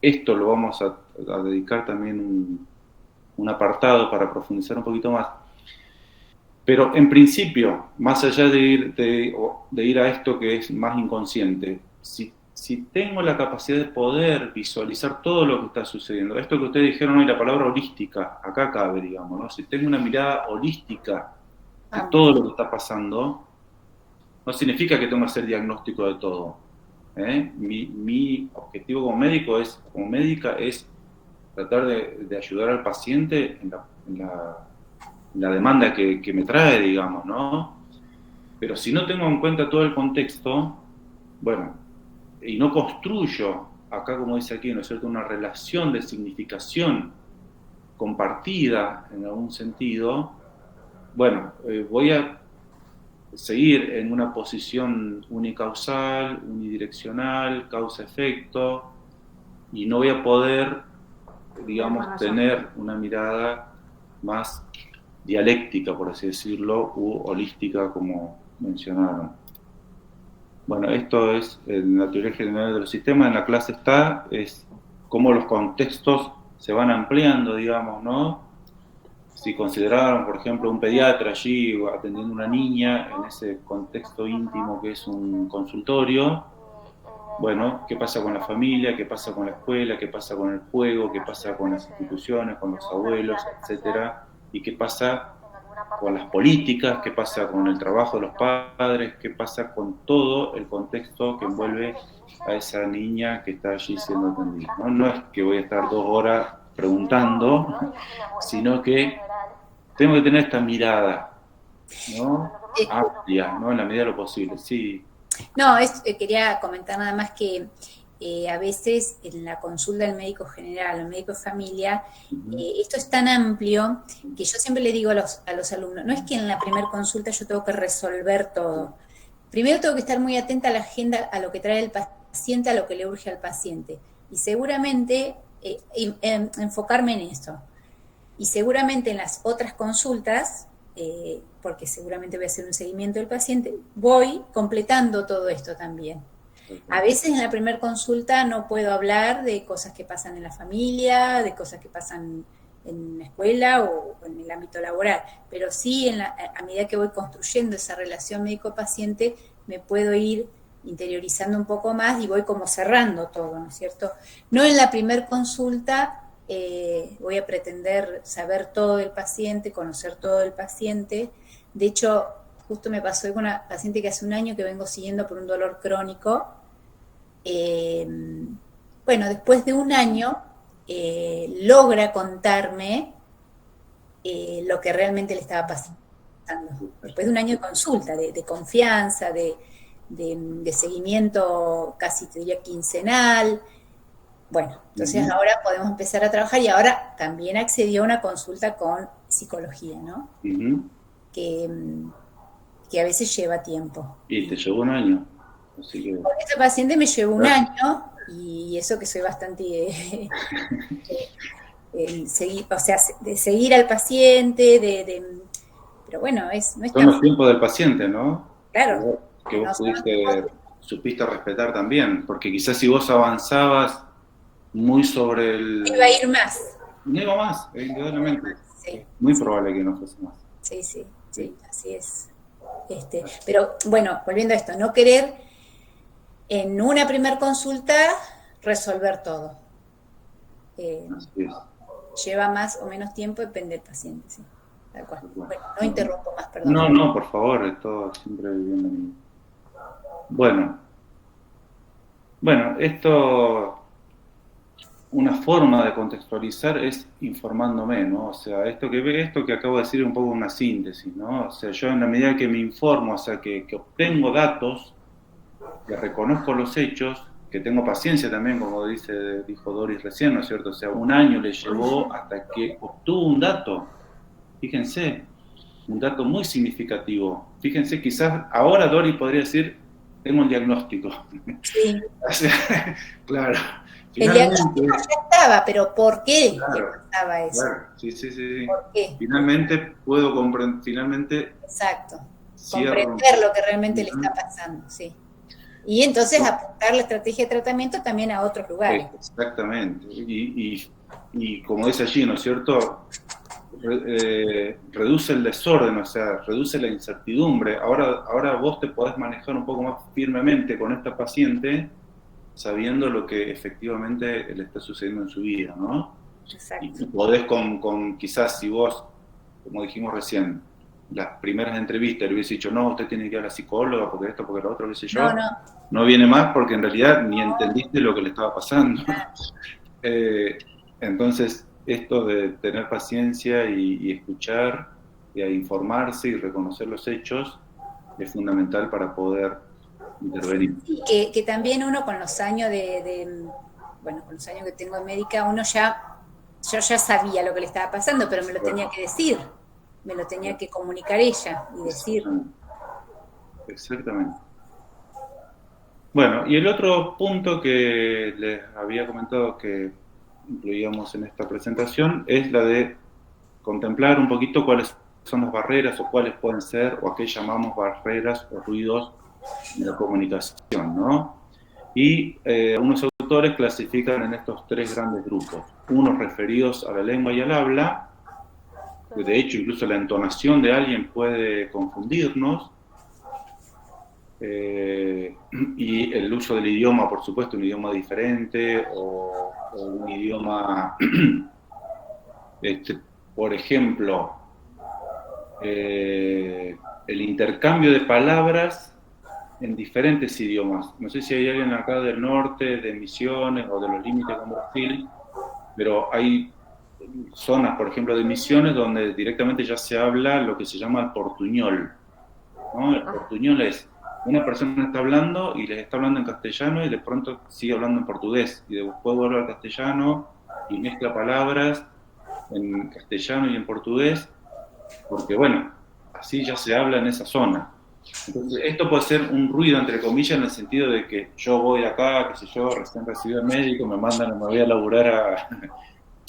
Esto lo vamos a dedicar también un apartado para profundizar un poquito más. Pero en principio, más allá de ir a esto que es más inconsciente, si tengo la capacidad de poder visualizar todo lo que está sucediendo, esto que ustedes dijeron hoy, la palabra holística, acá cabe, digamos, ¿no? Si tengo una mirada holística de todo lo que está pasando, no significa que tengo que hacer diagnóstico de todo. Mi objetivo como médico como médica es tratar de ayudar al paciente en la demanda que me trae, digamos, ¿no? Pero si no tengo en cuenta todo el contexto, bueno, y no construyo, acá como dice aquí, ¿no es cierto?, una relación de significación compartida en algún sentido, bueno, voy a seguir en una posición unicausal, unidireccional, causa-efecto, y no voy a poder, digamos, tener una mirada más dialéctica, por así decirlo, u holística, como mencionaron. Bueno, esto es en la teoría general de los sistemas, en la clase es cómo los contextos se van ampliando, digamos, ¿no? Si consideraron, por ejemplo, un pediatra allí atendiendo a una niña en ese contexto íntimo que es un consultorio, bueno, ¿qué pasa con la familia? ¿Qué pasa con la escuela? ¿Qué pasa con el juego? ¿Qué pasa con las instituciones, con los abuelos, etcétera? ¿Y qué pasa con las políticas? ¿Qué pasa con el trabajo de los padres? ¿Qué pasa con todo el contexto que envuelve a esa niña que está allí siendo atendida? No es que voy a estar 2 horas preguntando, sino que tengo que tener esta mirada, ¿no? Amplia, ¿no? En la medida de lo posible, sí. No, quería comentar nada más que a veces en la consulta del médico general, el médico de familia, esto es tan amplio que yo siempre le digo a los alumnos, no es que en la primera consulta yo tengo que resolver todo. Primero tengo que estar muy atenta a la agenda, a lo que trae el paciente, a lo que le urge al paciente. Y seguramente enfocarme en eso. Y seguramente en las otras consultas, porque seguramente voy a hacer un seguimiento del paciente, voy completando todo esto también. A veces en la primera consulta no puedo hablar de cosas que pasan en la familia, de cosas que pasan en la escuela o en el ámbito laboral, pero sí a medida que voy construyendo esa relación médico-paciente me puedo ir interiorizando un poco más y voy como cerrando todo, ¿no es cierto? No en la primera consulta voy a pretender saber todo del paciente, conocer todo del paciente. De hecho, justo me pasó con una paciente que hace un año que vengo siguiendo por un dolor crónico. Bueno, después de un año logra contarme lo que realmente le estaba pasando. Después de un año de consulta, de confianza, de seguimiento casi te diría quincenal. Bueno, entonces ahora podemos empezar a trabajar y ahora también accedió a una consulta con psicología, ¿no? Que a veces lleva tiempo. Y te llevó un año. Así que... Con esta paciente me llevó un año y eso que soy bastante... de seguir al paciente, pero bueno, no es son los tiempos del paciente, ¿no? Claro. Que vos supiste respetar también, porque quizás si vos avanzabas muy sobre el... Iba a ir más. No iba más, indudablemente. Sí. Muy probable que no fuese más. Sí, así es. Pero bueno, volviendo a esto, no querer en una primer consulta resolver todo. Así es. Lleva más o menos tiempo, depende del paciente, sí. Tal cual. Bueno, no interrumpo más, perdón. No, por favor, es todo siempre bienvenido. Bueno, esto, una forma de contextualizar es informándome, ¿no? O sea, esto que acabo de decir es un poco una síntesis, ¿no? O sea, yo en la medida que me informo, o sea, que obtengo datos, que reconozco los hechos, que tengo paciencia también, como dijo Doris recién, ¿no es cierto? O sea, 1 año le llevó hasta que obtuvo un dato. Fíjense, un dato muy significativo. Fíjense, quizás ahora Doris podría decir, tengo un diagnóstico. Sí. O sea, claro. El diagnóstico ya estaba, pero ¿por qué Claro, le pasaba eso? claro, sí. ¿Por qué? Finalmente puedo comprender, finalmente Exacto. cierro. Comprender lo que realmente le está pasando, sí. Y entonces apuntar la estrategia de tratamiento también a otros lugares. Exactamente. Y como dice allí, ¿no es cierto? Reduce el desorden, o sea, reduce la incertidumbre. Ahora vos te podés manejar un poco más firmemente con esta paciente, sabiendo lo que efectivamente le está sucediendo en su vida, ¿no? Exacto. Y podés quizás si vos, como dijimos recién, las primeras entrevistas le hubiese dicho, no, usted tiene que ir a la psicóloga porque esto, porque lo otro, qué sé yo, no viene más porque en realidad ni entendiste lo que le estaba pasando. Entonces, esto de tener paciencia y escuchar, y a informarse y reconocer los hechos, es fundamental para poder intervenir. Sí, que también uno con los años con los años que tengo de médica, yo ya sabía lo que le estaba pasando, pero me lo tenía que decir, me lo tenía que comunicar ella y decir. Exactamente. Bueno, y el otro punto que les había comentado que incluíamos en esta presentación es la de contemplar un poquito cuáles son las barreras o cuáles pueden ser o a qué llamamos barreras o ruidos de la comunicación, ¿no? Y unos autores clasifican en estos 3 grandes grupos, unos referidos a la lengua y al habla, de hecho incluso la entonación de alguien puede confundirnos, y el uso del idioma, por supuesto, un idioma diferente o un idioma, por ejemplo, el intercambio de palabras en diferentes idiomas. No sé si hay alguien acá del norte, de Misiones o de los límites con Brasil, pero hay zonas, por ejemplo, de Misiones donde directamente ya se habla lo que se llama el portuñol, ¿no? El portuñol es una persona está hablando y les está hablando en castellano y de pronto sigue hablando en portugués y después vuelve al castellano y mezcla palabras en castellano y en portugués, porque bueno, así ya se habla en esa zona. Entonces, esto puede ser un ruido, entre comillas, en el sentido de que yo voy acá, qué sé yo, recién recibido el médico, me voy a laburar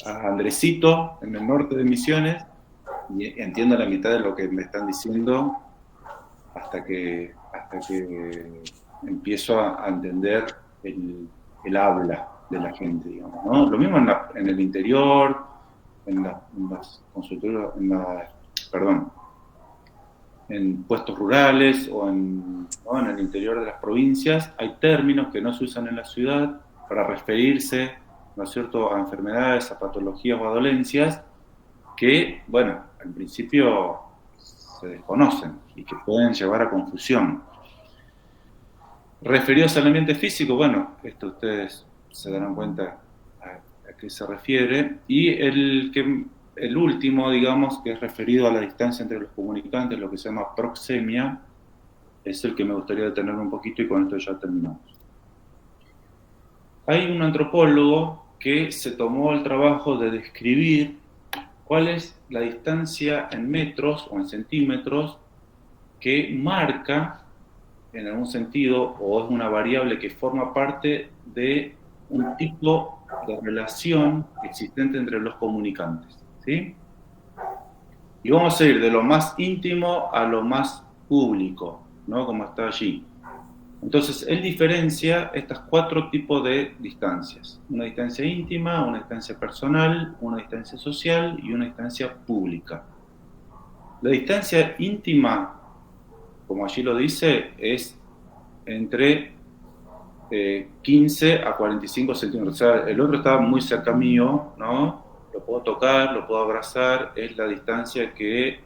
a Andresito, en el norte de Misiones, y entiendo la mitad de lo que me están diciendo hasta que empiezo a entender el habla de la gente, digamos, ¿no? Lo mismo en el interior, en las consultorios, en puestos rurales o en el interior de las provincias, hay términos que no se usan en la ciudad para referirse, ¿no es cierto?, a enfermedades, a patologías o a dolencias que, bueno, en principio se desconocen y que pueden llevar a confusión. Referidos al ambiente físico, bueno, esto ustedes se darán cuenta a qué se refiere, y el último, digamos, que es referido a la distancia entre los comunicantes, lo que se llama proxemia, es el que me gustaría detener un poquito y con esto ya terminamos. Hay un antropólogo que se tomó el trabajo de describir cuál es la distancia en metros o en centímetros que marca, en algún sentido, o es una variable que forma parte de un tipo de relación existente entre los comunicantes, ¿sí? Y vamos a ir de lo más íntimo a lo más público, ¿no? Como está allí. Entonces, él diferencia estos 4 tipos de distancias. Una distancia íntima, una distancia personal, una distancia social y una distancia pública. La distancia íntima, como allí lo dice, es entre 15 a 45 centímetros. O sea, el otro está muy cerca mío, ¿no? Lo puedo tocar, lo puedo abrazar, es la distancia que,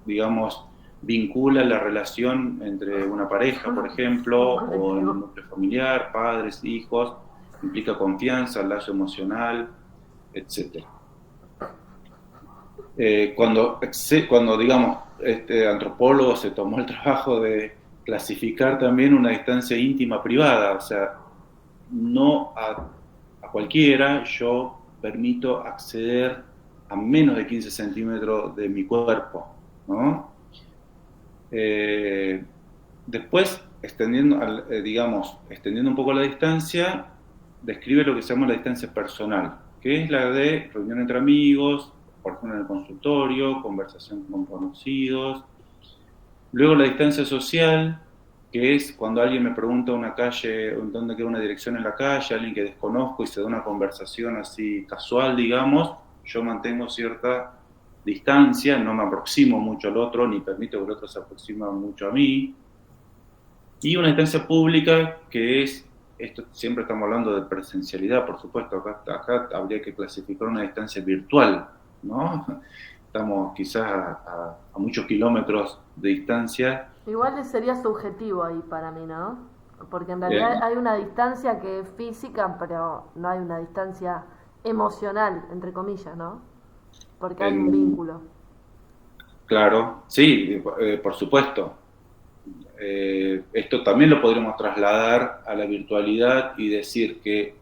digamos, vincula la relación entre una pareja, por ejemplo, o en un núcleo familiar, padres, hijos, implica confianza, lazo emocional, etc. Cuando, digamos, este antropólogo se tomó el trabajo de clasificar también una distancia íntima privada, o sea, no a cualquiera yo permito acceder a menos de 15 centímetros de mi cuerpo, ¿no? Después, extendiendo un poco la distancia, describe lo que se llama la distancia personal, que es la de reunión entre amigos, por ejemplo en el consultorio, conversación con conocidos. Luego la distancia social, que es cuando alguien me pregunta una calle, dónde queda una dirección en la calle, alguien que desconozco y se da una conversación así casual, digamos, yo mantengo cierta distancia, no me aproximo mucho al otro, ni permito que el otro se aproxime mucho a mí. Y una distancia pública, que es, esto siempre estamos hablando de presencialidad, por supuesto, acá habría que clasificar una distancia virtual, ¿no? Estamos quizás a muchos kilómetros de distancia. Igual sería subjetivo ahí para mí, ¿no? Porque en realidad hay una distancia que es física, pero no hay una distancia emocional, entre comillas, ¿no? Porque hay un vínculo. Claro, sí, por supuesto. Esto también lo podríamos trasladar a la virtualidad y decir que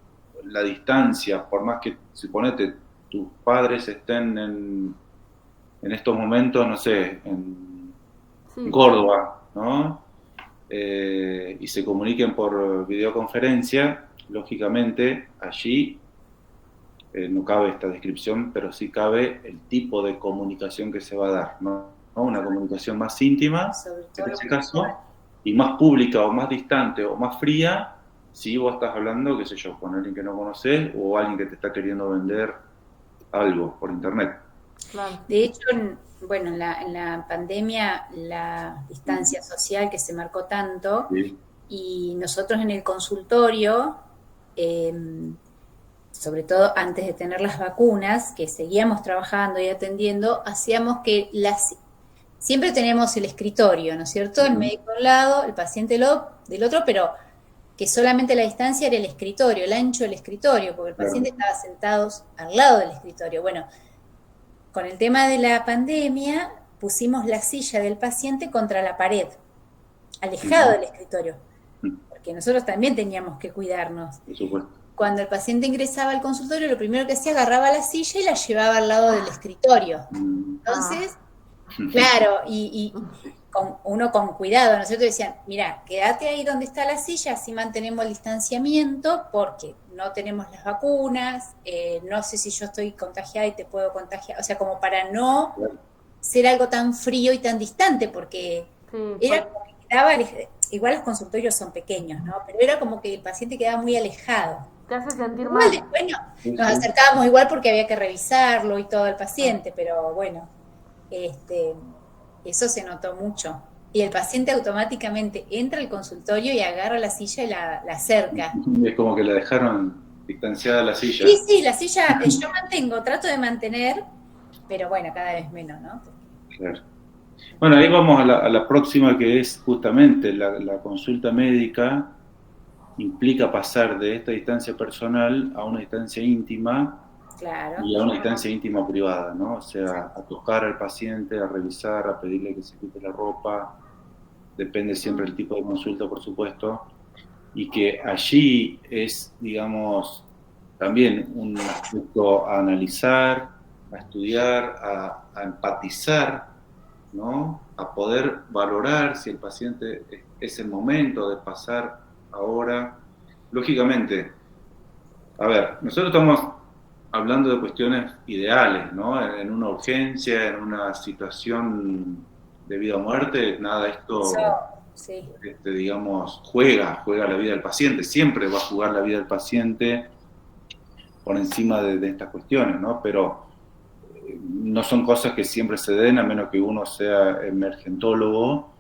la distancia, por más que, suponete, tus padres estén en estos momentos, no sé, en Córdoba, ¿no? Y se comuniquen por videoconferencia, lógicamente allí no cabe esta descripción, pero sí cabe el tipo de comunicación que se va a dar, ¿no? Una comunicación más íntima, en este caso, y más pública o más distante o más fría, si vos estás hablando, qué sé yo, con alguien que no conoces o alguien que te está queriendo vender algo por internet. Claro. De hecho, bueno, en la pandemia, la distancia social que se marcó tanto, Sí. y nosotros en el consultorio, sobre todo antes de tener las vacunas, que seguíamos trabajando y atendiendo, hacíamos que siempre teníamos el escritorio, ¿no es cierto? El médico de un lado, el paciente del otro, pero que solamente la distancia era el escritorio, el ancho del escritorio, porque el paciente estaba sentado al lado del escritorio. Bueno, con el tema de la pandemia, pusimos la silla del paciente contra la pared, alejado del escritorio, porque nosotros también teníamos que cuidarnos. Por supuesto. Cuando el paciente ingresaba al consultorio, lo primero que hacía, agarraba la silla y la llevaba al lado del escritorio. Entonces, claro, y uno con cuidado, nosotros decían, mira, quédate ahí donde está la silla, así mantenemos el distanciamiento, porque no tenemos las vacunas, no sé si yo estoy contagiada y te puedo contagiar, o sea, como para no ser algo tan frío y tan distante, porque era como que quedaba, igual los consultorios son pequeños, ¿no? Pero era como que el paciente quedaba muy alejado. Te hace sentir mal. Después nos acercábamos igual porque había que revisarlo y todo el paciente, pero bueno, eso se notó mucho. Y el paciente automáticamente entra al consultorio y agarra la silla y la acerca. Es como que la dejaron distanciada la silla. Sí, la silla yo trato de mantener, pero bueno, cada vez menos, ¿no? Claro. Bueno, ahí vamos a la próxima, que es justamente la consulta médica. Implica pasar de esta distancia personal a una distancia íntima. Claro. Y a una distancia íntima privada, ¿no? O sea, a tocar al paciente, a revisar, a pedirle que se quite la ropa, depende siempre del tipo de consulta, por supuesto, y que allí es, digamos, también un aspecto a analizar, a estudiar, a empatizar, ¿no? A poder valorar si el paciente es el momento de pasar ahora. Lógicamente, a ver, nosotros estamos hablando de cuestiones ideales, ¿no? En una urgencia, en una situación de vida o muerte, nada de esto, digamos, juega la vida del paciente, siempre va a jugar la vida del paciente por encima de estas cuestiones, ¿no? Pero no son cosas que siempre se den, a menos que uno sea emergentólogo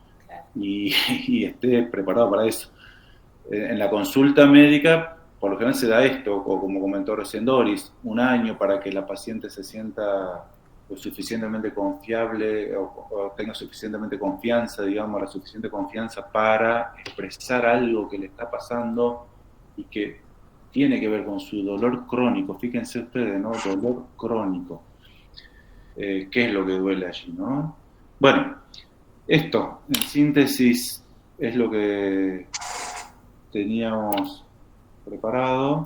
y esté preparado para eso. En la consulta médica, por lo general se da esto, o como comentó recién Doris, 1 año para que la paciente se sienta lo suficientemente confiable o tenga suficientemente confianza, digamos, la suficiente confianza para expresar algo que le está pasando y que tiene que ver con su dolor crónico. Fíjense ustedes, ¿no? Dolor crónico. ¿Qué es lo que duele allí, no? Bueno, esto, en síntesis, es lo que teníamos preparado.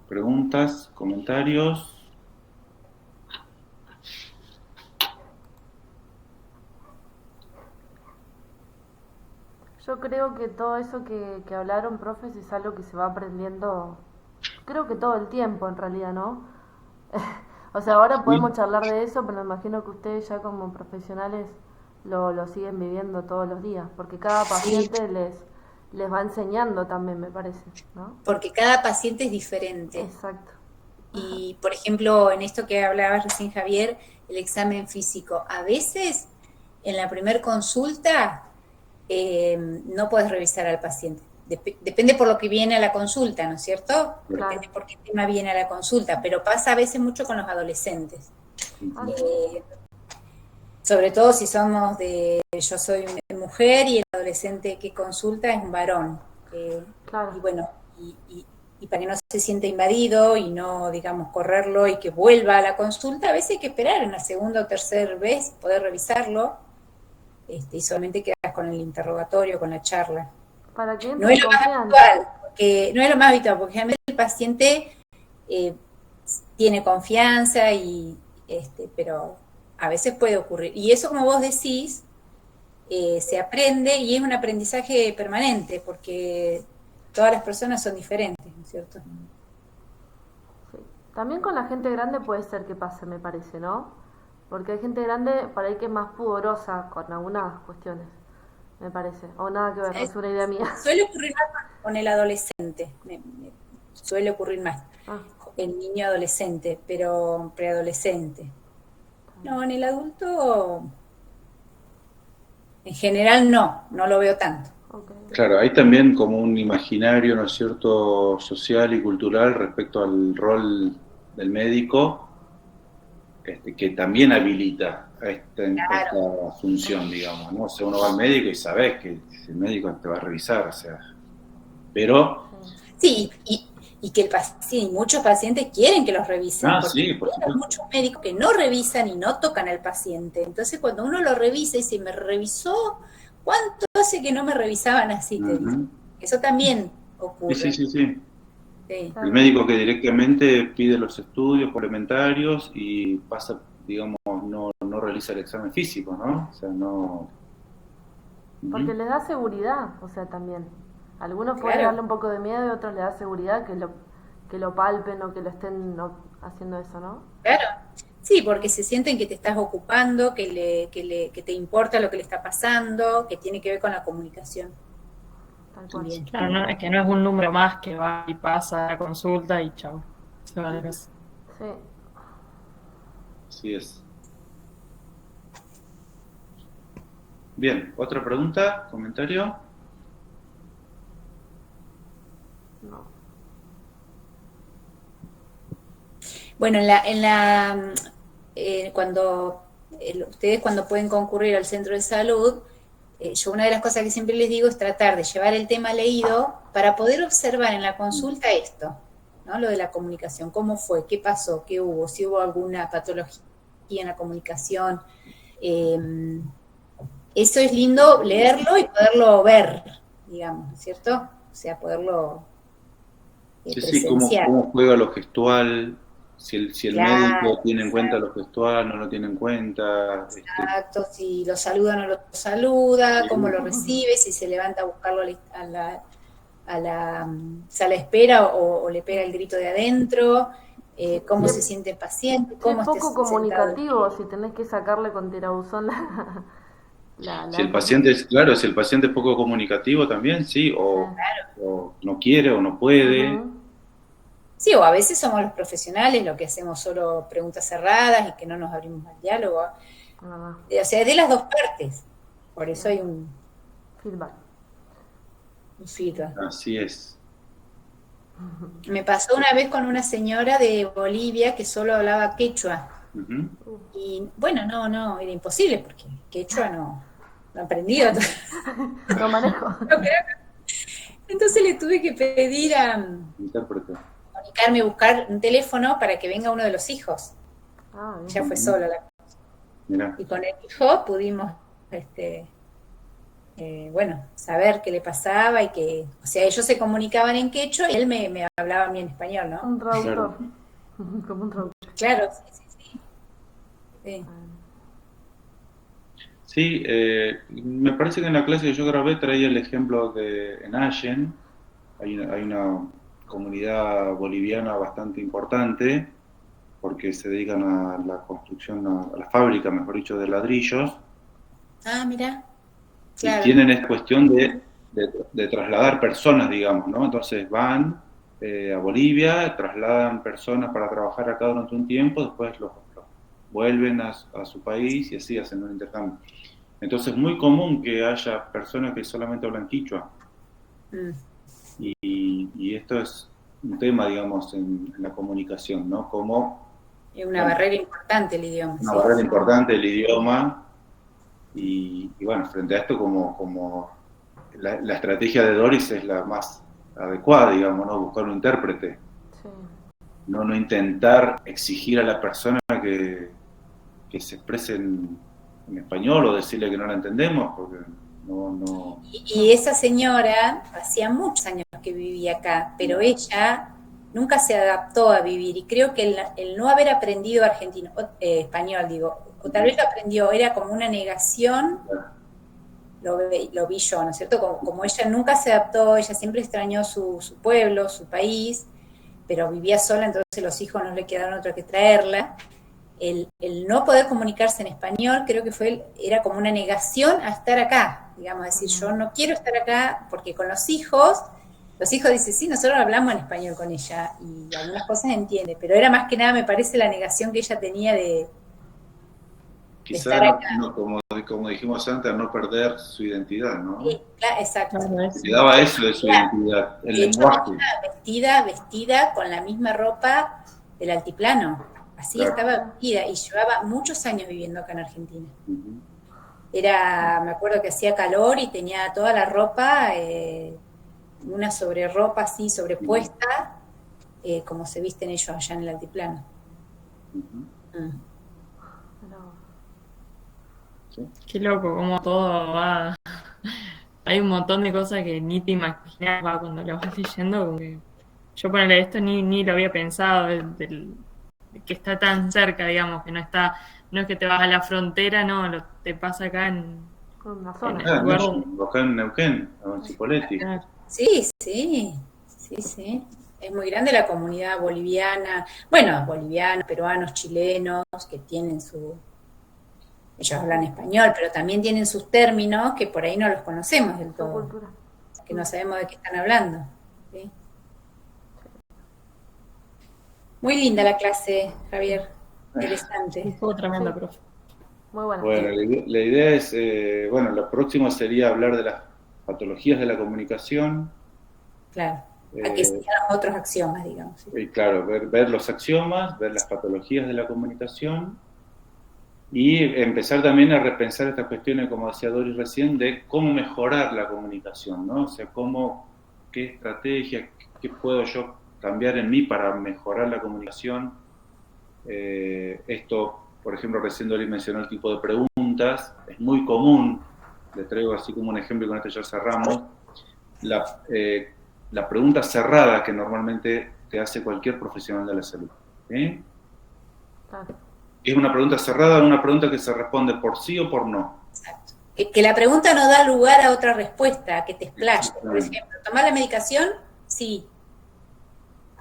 Preguntas, comentarios. Yo creo que todo eso que hablaron, profes, es algo que se va aprendiendo, creo que todo el tiempo en realidad, ¿no? O sea, ahora podemos charlar de eso, pero me imagino que ustedes ya como profesionales lo siguen viviendo todos los días, porque cada paciente les va enseñando también, me parece, ¿no? Porque cada paciente es diferente. Exacto. Y, por ejemplo, en esto que hablabas recién, Javier, el examen físico, a veces en la primer consulta no puedes revisar al paciente. Depende por lo que viene a la consulta, ¿no es cierto? Claro. Depende por qué tema viene a la consulta, pero pasa a veces mucho con los adolescentes. Sobre todo si somos yo soy mujer y el adolescente que consulta es un varón. Claro. Y bueno, y para que no se sienta invadido y no, digamos, correrlo y que vuelva a la consulta, a veces hay que esperar una segunda o tercera vez, poder revisarlo, y solamente quedas con el interrogatorio, con la charla. Para que No es lo más habitual, porque generalmente el paciente tiene confianza pero a veces puede ocurrir. Y eso, como vos decís, se aprende y es un aprendizaje permanente, porque todas las personas son diferentes, ¿no es cierto? Sí. También con la gente grande puede ser que pase, me parece, ¿no? Porque hay gente grande para ahí que es más pudorosa con algunas cuestiones, me parece. O nada que ver, es una idea mía. Suele ocurrir más con el adolescente, suele ocurrir más. El niño adolescente, pero preadolescente. No, en el adulto, en general no lo veo tanto. Okay. Claro, hay también como un imaginario, ¿no es cierto?, social y cultural respecto al rol del médico, que también habilita esta función, digamos, ¿no? O sea, uno va al médico y sabes que el médico te va a revisar, o sea, pero... Sí, y que muchos pacientes quieren que los revisen, porque sí, por hay muchos médicos que no revisan y no tocan al paciente. Entonces, cuando uno lo revisa y dice, ¿me revisó? ¿Cuánto hace que no me revisaban así? Te dicen. Eso también ocurre. Sí. El médico que directamente pide los estudios complementarios y pasa, digamos, no realiza el examen físico, ¿no? O sea, no... Porque le da seguridad, o sea, también. Algunos pueden darle un poco de miedo y otros le da seguridad que lo palpen o que lo estén haciendo eso, ¿no? Claro. Sí, porque se sienten que te estás ocupando, que te importa lo que le está pasando, que tiene que ver con la comunicación. Claro, no, es que no es un número más que va y pasa la consulta y chao. Se va a la casa. Sí. Así es. Bien, ¿otra pregunta? ¿Comentario? No. Bueno, ustedes cuando pueden concurrir al centro de salud, yo una de las cosas que siempre les digo es tratar de llevar el tema leído para poder observar en la consulta esto, ¿no? Lo de la comunicación, cómo fue, qué pasó, qué hubo, si hubo alguna patología en la comunicación. Eso es lindo leerlo y poderlo ver, digamos, ¿cierto? O sea, poderlo presenciar. Cómo juega lo gestual, si el médico tiene en cuenta lo gestual, no lo tiene en cuenta. Exacto, si lo saluda o no lo saluda, cómo lo recibe, si se levanta a buscarlo a la sala de espera o le pega el grito de adentro, cómo se siente el paciente, cómo es poco comunicativo si tenés que sacarle con tirabuzón si el paciente es poco comunicativo también, sí, o no quiere o no puede. Sí, o a veces somos los profesionales lo que hacemos solo preguntas cerradas y que no nos abrimos al diálogo. O sea, de las dos partes. Por eso hay un feedback. Así es. Me pasó una vez con una señora de Bolivia que solo hablaba quechua. Y bueno, no, era imposible porque quechua no he aprendido. Lo manejo. Entonces le tuve que pedir a comunicarme, buscar un teléfono para que venga uno de los hijos. Ya fue sola la cosa. Y con el hijo pudimos bueno, saber qué le pasaba y que, o sea, ellos se comunicaban en quechua y él me hablaba a mí en español, ¿no? Un traductor. Claro. Como un traductor. Claro, sí. Sí. Sí, me parece que en la clase que yo grabé traía el ejemplo de en Allen, hay una comunidad boliviana bastante importante porque se dedican a la construcción, a la fábrica, mejor dicho, de ladrillos, Ah, mira, y claro. tienen esta cuestión de trasladar personas, digamos, ¿no? Entonces van a Bolivia, trasladan personas para trabajar acá durante un tiempo, después los vuelven a su país y así hacen un intercambio. Entonces es muy común que haya personas que solamente hablan quichua. Mm. Y esto es un tema, digamos, en la comunicación, ¿no? Como Es una barrera importante el idioma. una Sí. barrera importante el idioma y bueno, frente a esto como la estrategia de Doris es la más adecuada, digamos, ¿no? Buscar un intérprete, Sí. no intentar exigir a la persona que se exprese en español o decirle que no la entendemos, porque no. Y esa señora hacía muchos años que vivía acá, pero ella nunca se adaptó a vivir y creo que el no haber aprendido argentino, español digo, o tal vez lo aprendió, era como una negación, lo vi yo, ¿no es cierto? Como ella nunca se adaptó, ella siempre extrañó su pueblo, su país, pero vivía sola, entonces los hijos no le quedaron otro que traerla. El no poder comunicarse en español creo que era como una negación a estar acá, digamos, decir, yo no quiero estar acá porque con los hijos dicen, sí, nosotros hablamos en español con ella y algunas cosas entiende, pero era más que nada, me parece, la negación que ella tenía de estar Quizá, acá. como dijimos antes, no perder su identidad, ¿no? Sí, claro, exacto. Le daba eso de su identidad, el De hecho, lenguaje. vestida con la misma ropa del altiplano. Así Claro. estaba vestida y llevaba muchos años viviendo acá en Argentina. Ujú. Me acuerdo que hacía calor y tenía toda la ropa, una sobreropa así sobrepuesta, como se visten ellos allá en el altiplano. Ujú. Mm. No. Sí. Qué loco, como todo va. Hay un montón de cosas que ni te imaginas cuando lo vas leyendo. Como que yo ponerle esto ni lo había pensado, de que está tan cerca, digamos, que no es que te vas a la frontera, no, te pasa acá en Una el zona. Ah, lugar. acá en Neuquén, en Chipoleti. Sí. Es muy grande la comunidad boliviana. Bueno, bolivianos, peruanos, chilenos, que tienen ellos hablan español, pero también tienen sus términos que por ahí no los conocemos del Su todo, cultura. que no sabemos de qué están hablando. ¿Sí? Muy linda la clase, Javier. Interesante. Fue tremendo, Sí. profe. Muy buena. Bueno, la idea es, bueno, lo próximo sería hablar de las patologías de la comunicación. Claro. Aquí se quedaron otros axiomas, digamos. ¿Sí? Y claro, ver los axiomas, ver las patologías de la comunicación y empezar también a repensar estas cuestiones, como decía Doris recién, de cómo mejorar la comunicación, ¿no? O sea, qué estrategia, qué puedo yo cambiar en mí para mejorar la comunicación. Esto, por ejemplo, recién Doris mencionó el tipo de preguntas, es muy común, le traigo así como un ejemplo y con esto ya cerramos, la pregunta cerrada que normalmente te hace cualquier profesional de la salud. ¿Sí? Claro. Es una pregunta cerrada, una pregunta que se responde por sí o por no. Exacto. Que la pregunta no da lugar a otra respuesta, que te explayes. Por ejemplo, ¿tomar la medicación? Sí.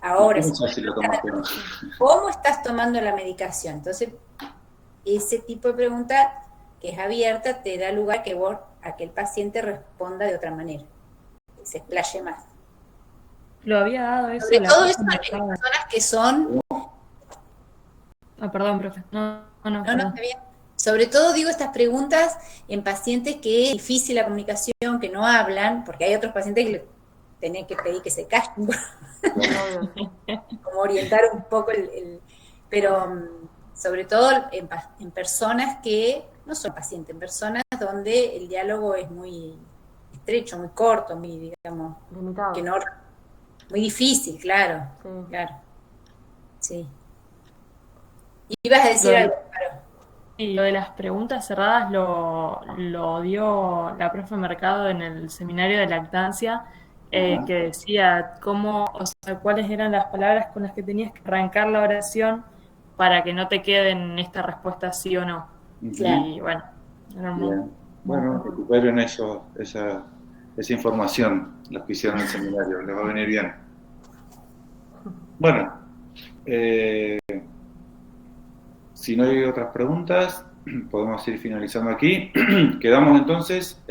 Ahora, ¿Cómo sabes si lo tomaste o no? ¿cómo estás tomando la medicación? Entonces, ese tipo de pregunta que es abierta te da lugar a que el paciente responda de otra manera, que se explaye más. Lo había dado eso. Sobre la todo profe eso en pasada. personas que son... Ah, perdón, profe. No, No, perdón. está bien. Sobre todo digo estas preguntas en pacientes que es difícil la comunicación, que no hablan, porque hay otros pacientes que le tenés que pedir que se callen, Obvio. como orientar un poco pero sobre todo en personas que no son pacientes, en personas donde el diálogo es muy estrecho, muy corto, muy, digamos, Limitado. que no, muy difícil, claro, Sí. claro, sí. ¿Ibas a decir algo, Caro? Y lo de las preguntas cerradas lo dio la profe Mercado en el seminario de lactancia, que decía cómo, o sea, cuáles eran las palabras con las que tenías que arrancar la oración para que no te queden esta respuesta sí o no. Claro. Y bueno, era Bien. Bueno, recuperen esa información, los que hicieron el seminario, les va a venir bien. Bueno, si no hay otras preguntas, podemos ir finalizando aquí. Quedamos entonces,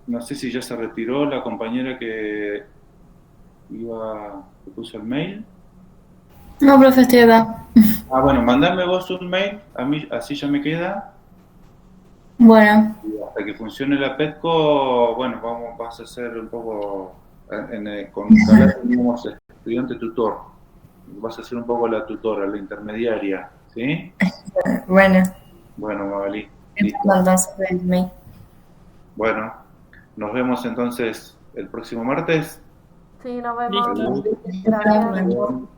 no sé si ya se retiró la compañera que puso el mail. No, profe, estoy acá. Ah, bueno, mandame vos un mail, a mí así ya me queda. Bueno, Y hasta que funcione la PETCO, bueno, vas a hacer un poco, con Carla tenemos estudiante tutor, vas a ser un poco la tutora, la intermediaria, ¿sí? bueno. Bueno, Magalí. Entonces, ven. Bueno, nos vemos entonces el próximo martes. Sí, nos vemos. Listo. Está bien. Bien.